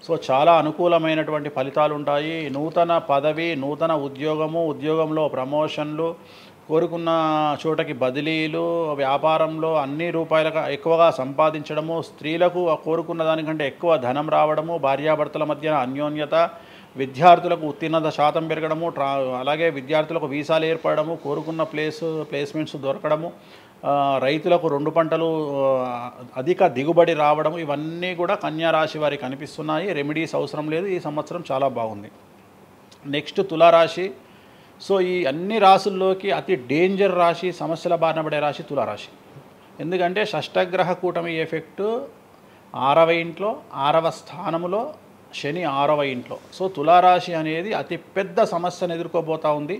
సో చాలా అనుకూలమైనటువంటి ఫలితాలు ఉంటాయి. నూతన పదవి, నూతన ఉద్యోగంలో ప్రమోషన్లు, కోరుకున్న చోటకి బదిలీలు, వ్యాపారంలో అన్ని రూపాయలకు ఎక్కువగా సంపాదించడము, స్త్రీలకు కోరుకున్న దానికంటే ఎక్కువ ధనం రావడము, భార్యాభర్తల మధ్య అన్యోన్యత, విద్యార్థులకు ఉత్తీర్ణత శాతం పెరగడము, అలాగే విద్యార్థులకు వీసాలు ఏర్పడము, కోరుకున్న ప్లేస్మెంట్స్ దొరకడము, రైతులకు 2 పంటలు అధిక దిగుబడి రావడము, ఇవన్నీ కూడా కన్యా రాశి వారికి కనిపిస్తున్నాయి. రెమెడీస్ అవసరం లేదు. ఈ సంవత్సరం చాలా బాగుంది. నెక్స్ట్ తులారాశి. సో ఈ అన్ని రాశుల్లోకి అతి డేంజర్ రాశి, సమస్యల బారిన పడే రాశి తులారాశి. ఎందుకంటే షష్టగ్రహ కూటమి ఎఫెక్టు 6వ ఇంట్లో, 6వ స్థానములో శని 6వ ఇంట్లో. సో తులారాశి అనేది అతి పెద్ద సమస్యను ఎదుర్కోబోతూ ఉంది.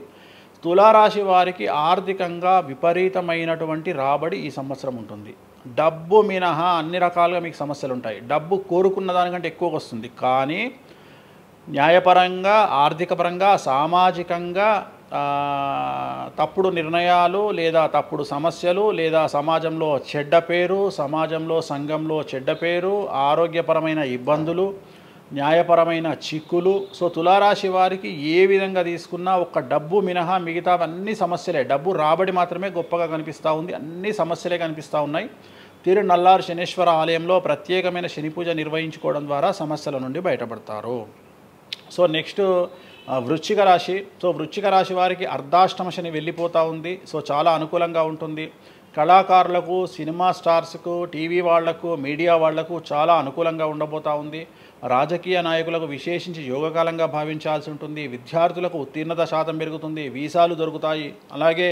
తులారాశి వారికి ఆర్థికంగా విపరీతమైనటువంటి రాబడి ఈ సంవత్సరం ఉంటుంది. డబ్బు మినహా అన్ని రకాలుగా మీకు సమస్యలు ఉంటాయి. డబ్బు కోరుకున్న దానికంటే ఎక్కువగా వస్తుంది, కానీ న్యాయపరంగా, ఆర్థిక పరంగా, సామాజికంగా తప్పుడు నిర్ణయాలు లేదా తప్పుడు సమస్యలు లేదా సమాజంలో చెడ్డ పేరు, సమాజంలో సంఘంలో చెడ్డ పేరు, ఆరోగ్యపరమైన ఇబ్బందులు, న్యాయపరమైన చిక్కులు. సో తులారాశి వారికి ఏ విధంగా తీసుకున్నా ఒక్క డబ్బు మినహా మిగతా అన్ని సమస్యలే. డబ్బు రాబడి మాత్రమే గొప్పగా కనిపిస్తూ ఉంది, అన్ని సమస్యలే కనిపిస్తూ ఉన్నాయి. తిరునల్లార్ శనీశ్వర ఆలయంలో ప్రత్యేకమైన శని పూజ నిర్వహించుకోవడం ద్వారా సమస్యల నుండి బయటపడతారు. సో నెక్స్ట్ వృశ్చిక రాశి. సో వృశ్చిక రాశి వారికి అర్ధాష్టమ శని వెళ్ళిపోతూ ఉంది. సో చాలా అనుకూలంగా ఉంటుంది. కళాకారులకు, సినిమా స్టార్స్కు, టీవీ వాళ్లకు, మీడియా వాళ్లకు చాలా అనుకూలంగా ఉండబోతూ ఉంది. రాజకీయ నాయకులకు విశేషించి యోగకాలంగా భావించాల్సి ఉంటుంది. విద్యార్థులకు ఉత్తీర్ణత శాతం పెరుగుతుంది, వీసాలు దొరుకుతాయి. అలాగే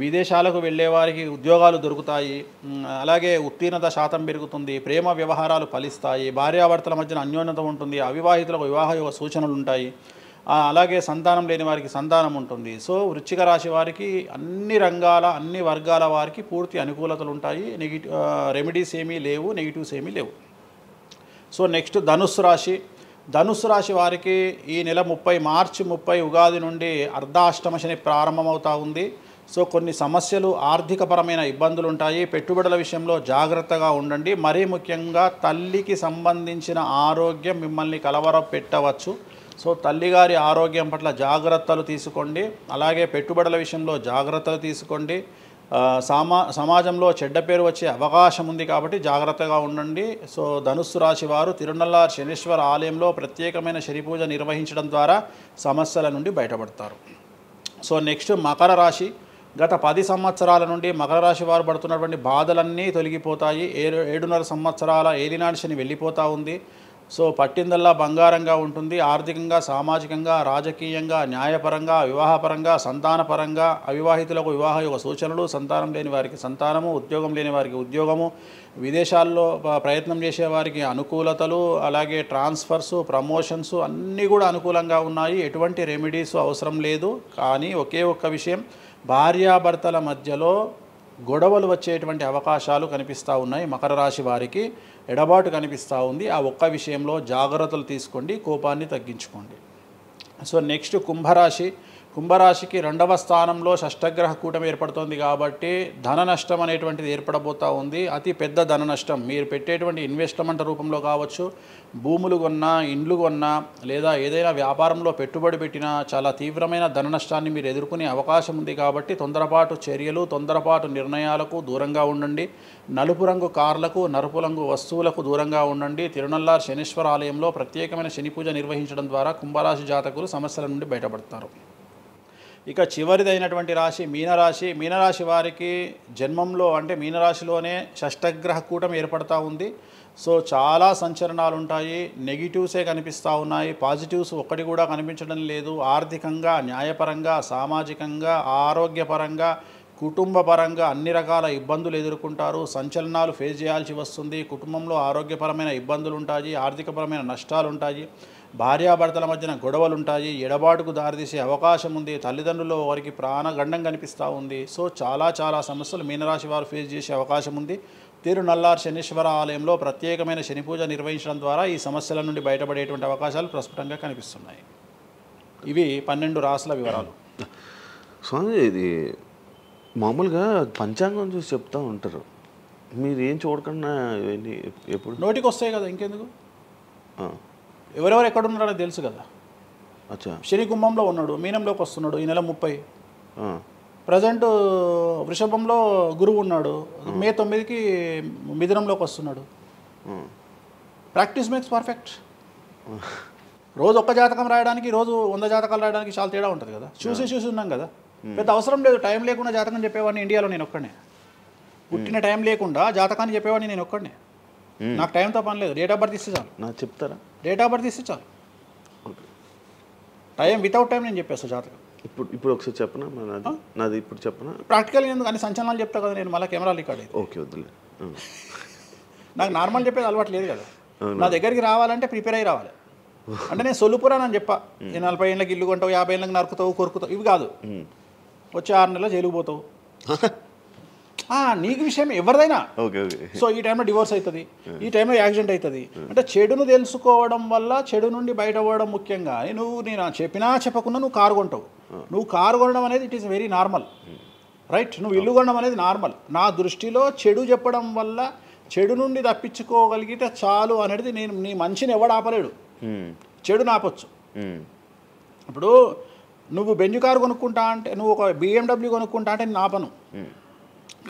విదేశాలకు వెళ్ళే వారికి ఉద్యోగాలు దొరుకుతాయి. అలాగే ఉత్తీర్ణత శాతం పెరుగుతుంది. ప్రేమ వ్యవహారాలు ఫలిస్తాయి. భార్యాభర్తల మధ్యన అన్యోన్యత ఉంటుంది. అవివాహితులకు వివాహ సూచనలు ఉంటాయి. అలాగే సంతానం లేని వారికి సంతానం ఉంటుంది. సో వృశ్చిక రాశి వారికి అన్ని రంగాల, అన్ని వర్గాల వారికి పూర్తి అనుకూలతలు ఉంటాయి. రెమెడీస్ ఏమీ లేవు, నెగిటివ్స్ ఏమీ లేవు. సో నెక్స్ట్ ధనుస్సు రాశి. ధనుస్సు రాశి వారికి ఈ నెల మార్చి 30 ఉగాది నుండి అర్ధాష్టమ శని ప్రారంభమవుతూ ఉంది. సో కొన్ని సమస్యలు, ఆర్థికపరమైన ఇబ్బందులు ఉంటాయి. పెట్టుబడుల విషయంలో జాగ్రత్తగా ఉండండి. మరీ ముఖ్యంగా తల్లికి సంబంధించిన ఆరోగ్యం మిమ్మల్ని కలవరపెట్టవచ్చు. సో తల్లిగారి ఆరోగ్యం పట్ల జాగ్రత్తలు తీసుకోండి. అలాగే పెట్టుబడుల విషయంలో జాగ్రత్తలు తీసుకోండి. సమాజంలో చెడ్డ పేరు వచ్చే అవకాశం ఉంది కాబట్టి జాగ్రత్తగా ఉండండి. సో ధనుస్సు రాశి వారు తిరునల్లార్ శనీశ్వర ఆలయంలో ప్రత్యేకమైన శని పూజ నిర్వహించడం ద్వారా సమస్యల నుండి బయటపడతారు. సో నెక్స్ట్ మకర రాశి. గత 10 సంవత్సరాల నుండి మకర రాశి వారు పడుతున్నటువంటి బాధలన్నీ తొలగిపోతాయి. 7.5 సంవత్సరాల ఏలినాటి శని వెళ్ళిపోతూ ఉంది. సో పట్టిందల్లా బంగారంగా ఉంటుంది. ఆర్థికంగా, సామాజికంగా, రాజకీయంగా, న్యాయపరంగా, వివాహపరంగా, సంతానపరంగా, అవివాహితులకు వివాహ యోగ సూచనలు, సంతానం లేని వారికి సంతానము, ఉద్యోగం లేని వారికి ఉద్యోగము, విదేశాల్లో ప్రయత్నం చేసే వారికి అనుకూలతలు, అలాగే ట్రాన్స్ఫర్సు, ప్రమోషన్స్ అన్నీ కూడా అనుకూలంగా ఉన్నాయి. ఎటువంటి రెమెడీస్ అవసరం లేదు. కానీ ఒకే ఒక్క విషయం, భార్యాభర్తల మధ్యలో గొడవలు వచ్చేటువంటి అవకాశాలు కనిపిస్తూ ఉన్నాయి. మకర రాశి వారికి ఎడబాటు కనిపిస్తూ ఉంది. ఆ ఒక్క విషయంలో జాగ్రత్తలు తీసుకోండి, కోపాన్ని తగ్గించుకోండి. సో నెక్స్ట్ కుంభరాశి. కుంభరాశికి 2వ స్థానంలో షష్టగ్రహ కూటమి ఏర్పడుతుంది కాబట్టి ధన నష్టం అనేటువంటిది ఏర్పడబోతూ ఉంది. అతి పెద్ద ధన నష్టం మీరు పెట్టేటువంటి ఇన్వెస్ట్మెంట్ రూపంలో కావచ్చు, భూములు కొన్నా, ఇండ్లు కొన్నా, లేదా ఏదైనా వ్యాపారంలో పెట్టుబడి పెట్టినా చాలా తీవ్రమైన ధన నష్టాన్ని మీరు ఎదుర్కొనే అవకాశం ఉంది. కాబట్టి తొందరపాటు చర్యలు, తొందరపాటు నిర్ణయాలకు దూరంగా ఉండండి. నలుపు రంగు కార్లకు, నలుపు రంగు వస్తువులకు దూరంగా ఉండండి. తిరునల్లార్ శనీశ్వర ఆలయంలో ప్రత్యేకమైన శని పూజ నిర్వహించడం ద్వారా కుంభరాశి జాతకులు సమస్యల నుండి బయటపడతారు. ఇక చివరిదైనటువంటి రాశి మీనరాశి. మీనరాశి వారికి జన్మంలో అంటే మీనరాశిలోనే షష్టగ్రహ కూటమి ఏర్పడతా ఉంది. సో చాలా సంచలనాలు ఉంటాయి. నెగిటివ్సే కనిపిస్తూ ఉన్నాయి, పాజిటివ్స్ ఒక్కటి కూడా కనిపించడం లేదు. ఆర్థికంగా, న్యాయపరంగా, సామాజికంగా, ఆరోగ్యపరంగా, కుటుంబపరంగా అన్ని రకాల ఇబ్బందులు ఎదుర్కొంటారు. సంచలనాలు ఫేస్ చేయాల్సి వస్తుంది. కుటుంబంలో ఆరోగ్యపరమైన ఇబ్బందులు ఉంటాయి, ఆర్థికపరమైన నష్టాలు ఉంటాయి, భార్యాభర్తల మధ్యన గొడవలు ఉంటాయి, ఎడబాటుకు దారితీసే అవకాశం ఉంది. తల్లిదండ్రుల్లో వారికి ప్రాణగండం కనిపిస్తూ ఉంది. సో చాలా సమస్యలు మీనరాశి వారు ఫేస్ చేసే అవకాశం ఉంది. తిరునల్లార్ శనీశ్వర ఆలయంలో ప్రత్యేకమైన శని పూజ నిర్వహించడం ద్వారా ఈ సమస్యల నుండి బయటపడేటువంటి అవకాశాలు ప్రస్ఫుటంగా కనిపిస్తున్నాయి. ఇవి 12 రాశుల వివరాలు. స్వామి, ఇది మామూలుగా పంచాంగం చూసి చెప్తూ ఉంటారు, మీరు ఏం చూడకుండా ఇవన్నీ ఎప్పుడు నోటికి వస్తాయి కదా, ఇంకెందుకు? ఎవరెవరు ఎక్కడున్నారో తెలుసు కదా. అచ్చా. శని కుంభంలో ఉన్నాడు, మీనంలోకి వస్తున్నాడు ఈ నెల 30. ప్రజెంట్ వృషభంలో గురువు ఉన్నాడు, మే 9కి మిథునంలోకి వస్తున్నాడు. Practice makes perfect. రోజు ఒక్క జాతకం రాయడానికి, రోజు 100 జాతకాలు రాయడానికి చాలా తేడా ఉంటుంది కదా. చూసి ఉన్నాం కదా, పెద్ద అవసరం లేదు. టైం లేకుండా జాతకం చెప్పేవాడిని ఇండియాలో నేను ఒక్కడే. పుట్టిన టైం లేకుండా జాతకాన్ని చెప్పేవాడిని నేను ఒక్కడే. నాకు టైంతో పని లేదు. డేట్ ఆఫ్ బర్త్ ఇస్తే చాలు. నాకు చెప్తారా? డేట్ ఆఫ్ బర్త్ ఇస్తే చాలు. టైం వితౌట్ టైం నేను చెప్పేస్తాను జాతకం. ఇప్పుడు ఒకసారి చెప్పనా? నాది ఇప్పుడు చెప్పనా? ప్రాక్టికల్ ఎందుకు అన్ని సంచలనాలు చెప్తా కదా నేను, మళ్ళీ కెమెరా రికార్డ్ అయితే. ఓకే, వద్దులే. నాకు నార్మల్ చెప్పేది అలవాటు లేదు కదా. నా దగ్గరికి రావాలంటే ప్రిపేర్ అయ్యి రావాలి. అంటే నేను సొల్లుపురానని చెప్పా, 40 ఏళ్ళకి ఇల్లు కొంటావు, 50 ఏళ్ళకి నరుకుతావు, కొరుకుతావు, ఇవి కాదు. వచ్చి 6 నెలలు జైలుకు పోతావు. నీకు విషయం ఎవరిదైనా. సో ఈ టైంలో డివోర్స్ అవుతుంది, ఈ టైంలో యాక్సిడెంట్ అవుతుంది. అంటే చెడును తెలుసుకోవడం వల్ల చెడు నుండి బయటపడడం ముఖ్యంగా. నేను చెప్పినా చెప్పకుండా నువ్వు కారు కొంటావు. నువ్వు కారు కొనడం అనేది it is very normal, right? నువ్వు ఇల్లు కొనడం అనేది నార్మల్. నా దృష్టిలో చెడు చెప్పడం వల్ల చెడు నుండి తప్పించుకోగలిగితే చాలు అనేది. నేను నీ మంచిని ఎవడు ఆపలేడు, చెడు ఆపొచ్చు. ఇప్పుడు నువ్వు బెంజ్ కారు కొనుక్కుంటా అంటే, నువ్వు ఒక BMW కొనుక్కుంటా అంటే నేను ఆపను.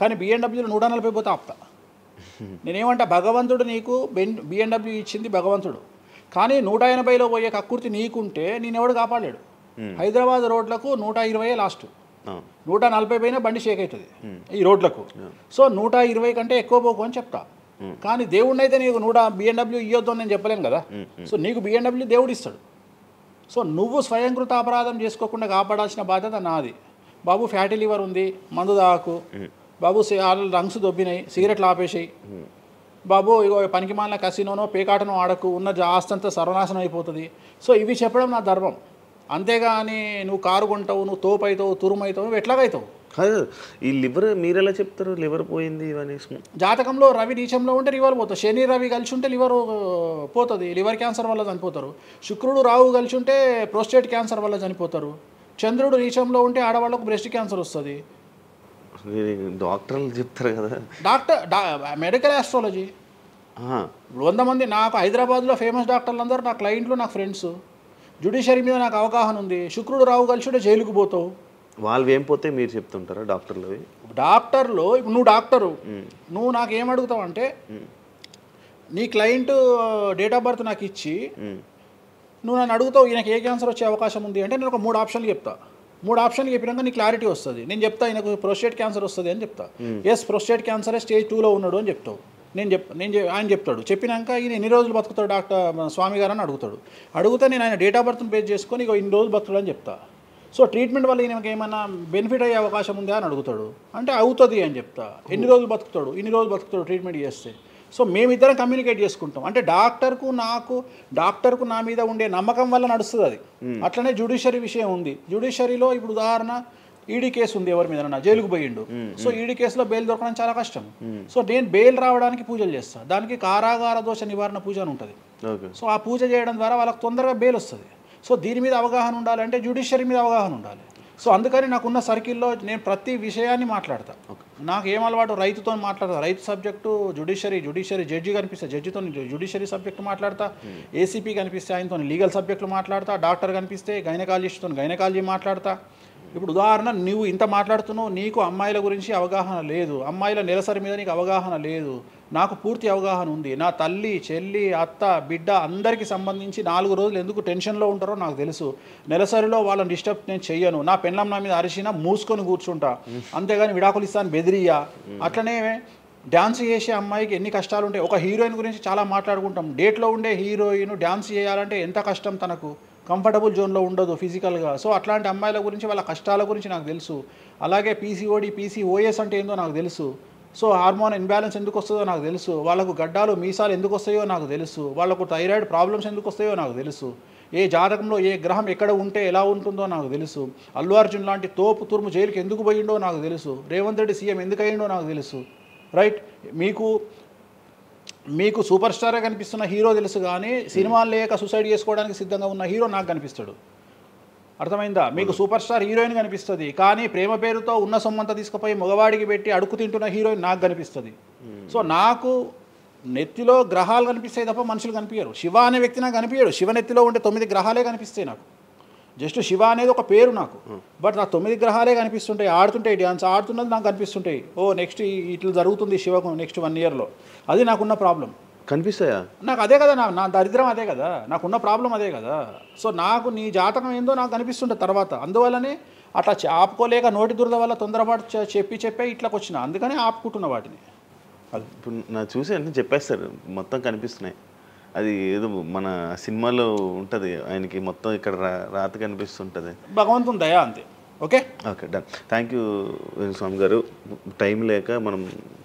కానీ BMW 140 పోతే ఆపుతా. నేనేమంటా, భగవంతుడు నీకు BMW ఇచ్చింది భగవంతుడు, కానీ 180లో పోయే కక్కుర్తి నీకుంటే నేను ఎవడు కాపాడలేడు. హైదరాబాద్ రోడ్లకు 120 లాస్ట్, 140 పైన బండి షేక్ అవుతుంది ఈ రోడ్లకు. సో 120 కంటే ఎక్కువ పోకు అని చెప్తా. కానీ దేవుడిని అయితే నీకు BMW ఇవ్వద్దు అని నేను చెప్పలేను కదా. సో నీకు BMW దేవుడు ఇస్తాడు. సో నువ్వు స్వయంకృత అపరాధం చేసుకోకుండా కాపాడాల్సిన బాధ్యత నాది. బాబు ఫ్యాటీ లివర్ ఉంది, మందు తాకు. బాబు రంగ్స్ దొబ్బినాయి, సిగరెట్లు ఆపేసాయి. బాబు ఇగో పనికి మాలిన కసినోనో పేకాటనో ఆడకు, ఉన్న ఆస్తంతా సర్వనాశనం అయిపోతుంది. సో ఇవి చెప్పడం నా ధర్మం. అంతేగాని నువ్వు కారు కొంటావు, నువ్వు తోపు అవుతావు, తురుమవుతావు, నువ్వు ఎట్లాగైతావు. కాదు, ఈ లివర్ మీరు ఎలా చెప్తారు? లివర్ పోయింది ఇవన్నీ జాతకంలో రవి నీచంలో ఉంటే లివర్ పోతుంది. శని రవి కలిసి ఉంటే లివర్ పోతుంది, లివర్ క్యాన్సర్ వల్ల చనిపోతారు. శుక్రుడు రాహు కలిసి ఉంటే ప్రోస్టేట్ క్యాన్సర్ వల్ల చనిపోతారు. చంద్రుడు నీచంలో ఉంటే ఆడవాళ్ళకు బ్రెస్ట్ క్యాన్సర్ వస్తుంది. డాక్టర్లు చెప్తారు కదా. Medical astrology. 100 మంది నాకు హైదరాబాద్లో ఫేమస్ డాక్టర్లు అందరూ నా క్లయింట్లు, నాకు ఫ్రెండ్స్. జ్యుడిషియరీ మీద నాకు అవగాహన ఉంది. శుక్రుడు రాహు కలిసి ఉంటే జైలుకు పోతావు. వాళ్ళు ఏం పోతే మీరు చెప్తుంటారా డాక్టర్లు? డాక్టర్లు ఇప్పుడు నువ్వు డాక్టరు, నువ్వు నాకు ఏం అడుగుతావు అంటే, నీ క్లయింట్ డేట్ ఆఫ్ బర్త్ నాకు ఇచ్చి నువ్వు నన్ను అడుగుతావు ఈయనకి ఏ క్యాన్సర్ వచ్చే అవకాశం ఉంది అంటే, నేను ఒక 3 ఆప్షన్లు చెప్తా. 3 ఆప్షన్లు చెప్పినాక నీ క్లారిటీ వస్తుంది. నేను చెప్తా ఈయనకు ప్రోస్టేట్ క్యాన్సర్ వస్తుంది అని చెప్తా. ఎస్, ప్రోస్టేట్ క్యాన్సరే స్టేజ్ 2లో ఉన్నాడు అని చెప్తావు. ఆయన చెప్తాడు. చెప్పినాక ఈయన ఎన్ని రోజులు బతుకుతాడు డాక్టర్ స్వామి గారు అని అడిగితే నేను ఆయన డేట్ ఆఫ్ బర్త్ని బేస్ చేసుకొని ఇక ఇన్ని రోజులు బతుకుతాడు అని చెప్తా. సో ట్రీట్మెంట్ వల్ల ఈయనకి ఏమైనా బెనిఫిట్ అయ్యే అవకాశం ఉందా అని అడుగుతాడు. అంటే అవుతుంది అని చెప్తా. ఎన్ని రోజులు బతుకుతాడు, ఇన్ని రోజులు బతుకుతాడు ట్రీట్మెంట్ చేస్తే. సో మేమిద్దరం కమ్యూనికేట్ చేసుకుంటాం. అంటే డాక్టర్కు నా మీద ఉండే నమ్మకం వల్ల నడుస్తుంది అది. అట్లనే జ్యుడిషియరీ విషయం ఉంది. జ్యుడిషియరీలో ఇప్పుడు ఉదాహరణ ఈడీ కేసు ఉంది, ఎవరి మీద జైలుకు పోయిండు. సో ఈడీ కేసులో బెయిల్ దొరకడం చాలా కష్టం. సో నేను బెయిల్ రావడానికి పూజలు చేస్తాను. దానికి కారాగార దోష నివారణ పూజ అని ఉంటుంది. సో ఆ పూజ చేయడం ద్వారా వాళ్ళకి తొందరగా బెయిల్ వస్తుంది. సో దీని మీద అవగాహన ఉండాలంటే జ్యుడిషియరీ మీద అవగాహన ఉండాలి. సో అందుకని నాకున్న సర్కిల్లో నేను ప్రతి విషయాన్ని మాట్లాడతా. నాకు ఏం అలవాటు, రైతుతో మాట్లాడతా. రైతు సబ్జెక్టు జుడిషియరీ జడ్జి కనిపిస్తే జడ్జితో జుడిషియరీ సబ్జెక్టు మాట్లాడతా. ఏసీపీ కనిపిస్తే ఆయనతో లీగల్ సబ్జెక్టులు మాట్లాడతా. డాక్టర్ కనిపిస్తే గైనకాలజిస్ట్తో గైనకాలజీ మాట్లాడతా. ఇప్పుడు ఉదాహరణ, నువ్వు ఇంత మాట్లాడుతున్నావు, నీకు అమ్మాయిల గురించి అవగాహన లేదు, అమ్మాయిల నెలసరి మీద నీకు అవగాహన లేదు. నాకు పూర్తి అవగాహన ఉంది. నా తల్లి, చెల్లి, అత్త, బిడ్డ అందరికీ సంబంధించి 4 రోజులు ఎందుకు టెన్షన్లో ఉంటారో నాకు తెలుసు. నెలసరిలో వాళ్ళని డిస్టర్బ్ నేను చెయ్యను. నా పెళ్ళం నా మీద అరిచినా మూసుకొని కూర్చుంటా, అంతేగాని విడాకులు ఇస్తాను బెదిరియా. అట్లనే డ్యాన్స్ చేసే అమ్మాయికి ఎన్ని కష్టాలు ఉంటాయి. ఒక హీరోయిన్ గురించి చాలా మాట్లాడుకుంటాం. డేట్లో ఉండే హీరోయిన్ డ్యాన్స్ చేయాలంటే ఎంత కష్టం, తనకు కంఫర్టబుల్ జోన్లో ఉండదు ఫిజికల్గా. సో అట్లాంటి అమ్మాయిల గురించి, వాళ్ళ కష్టాల గురించి నాకు తెలుసు. అలాగే పీసీఓడి, పీసీఓఎస్ అంటే ఏందో నాకు తెలుసు. సో హార్మోన్ ఇన్బ్యాలెన్స్ ఎందుకు వస్తుందో నాకు తెలుసు. వాళ్ళకు గడ్డాలు మీసాలు ఎందుకు వస్తాయో నాకు తెలుసు. వాళ్ళకు థైరాయిడ్ ప్రాబ్లమ్స్ ఎందుకు వస్తాయో నాకు తెలుసు. ఏ జాతకంలో ఏ గ్రహం ఎక్కడ ఉంటే ఎలా ఉంటుందో నాకు తెలుసు. అల్లు అర్జున్ లాంటి తోపు తురుము జైలుకి ఎందుకు పోయిండో నాకు తెలుసు. రేవంత్ రెడ్డి సీఎం ఎందుకు అయ్యిండో నాకు తెలుసు. రైట్, మీకు సూపర్ స్టారే కనిపిస్తున్న హీరో తెలుసు, కానీ సినిమాలు లేక సూసైడ్ చేసుకోవడానికి సిద్ధంగా ఉన్న హీరో నాకు కనిపిస్తాడు. అర్థమైందా? మీకు సూపర్ స్టార్ హీరోయిన్ కనిపిస్తుంది, కానీ ప్రేమ పేరుతో ఉన్న సొమ్మంతా తీసుకుపోయి మగవాడికి పెట్టి అడుగు తింటున్న హీరోయిన్ నాకు కనిపిస్తుంది. సో నాకు నెత్తిలో గ్రహాలు కనిపిస్తాయి తప్ప మనుషులు కనిపించరు. శివ అనే వ్యక్తి నాకు కనిపించడు. శివ నెత్తిలో ఉండే 9 గ్రహాలే కనిపిస్తాయి నాకు. జస్ట్ శివ అనేది ఒక పేరు నాకు, బట్ నా 9 గ్రహాలే కనిపిస్తుంటాయి. ఆడుతుంటాయి, డ్యాన్స్ ఆడుతున్నది నాకు కనిపిస్తుంటాయి. నెక్స్ట్ ఇట్లా జరుగుతుంది శివకు నెక్స్ట్ 1 ఇయర్లో. అది నాకున్న ప్రాబ్లం. కనిపిస్తాయా? నాకు అదే కదా, నా దరిద్రం అదే కదా, నాకున్న ప్రాబ్లం అదే కదా. సో నాకు నీ జాతకం ఏందో నాకు కనిపిస్తుంటుంది తర్వాత. అందువల్లనే అట్లా ఆపుకోలేక నోటి దురద వల్ల తొందరపాటు చెప్పే ఇట్లాకి వచ్చిన. అందుకనే ఆపుకుంటున్న వాటిని. అది ఇప్పుడు నా చూసి అంటే చెప్పేస్తారు, మొత్తం కనిపిస్తున్నాయి. అది ఏదో మన సినిమాలో ఉంటుంది, ఆయనకి మొత్తం ఇక్కడ రాత కనిపిస్తుంటుంది. భగవంతుని దయ అంతే. Okay done. థ్యాంక్ యూ స్వామి గారు. టైం లేక మనం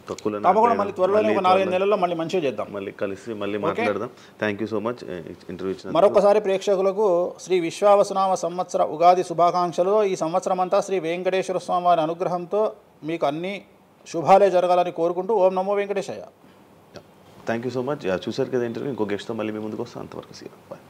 తక్కువ తప్పకుండా మళ్ళీ త్వరలో 4-5 నెలల్లో మళ్ళీ మంచిగా చేద్దాం, మళ్ళీ కలిసి మళ్ళీ మాట్లాడదాం. Thank you so much interview ఇచ్చిన. మరొకసారి ప్రేక్షకులకు శ్రీ విశ్వావసునామ సంవత్సర ఉగాది శుభాకాంక్షలు. ఈ సంవత్సరం అంతా శ్రీ వెంకటేశ్వర స్వామి వారి అనుగ్రహంతో మీకు అన్ని శుభాలే జరగాలని కోరుకుంటూ ఓం నమో Venkateshayya. Thank you so much. చూసారు కదా ఇంటర్వ్యూ. ఇంకో గెస్ట్తో మళ్ళీ మీ ముందుకు వస్తాం. అంతవరకు సీ. బాయ్.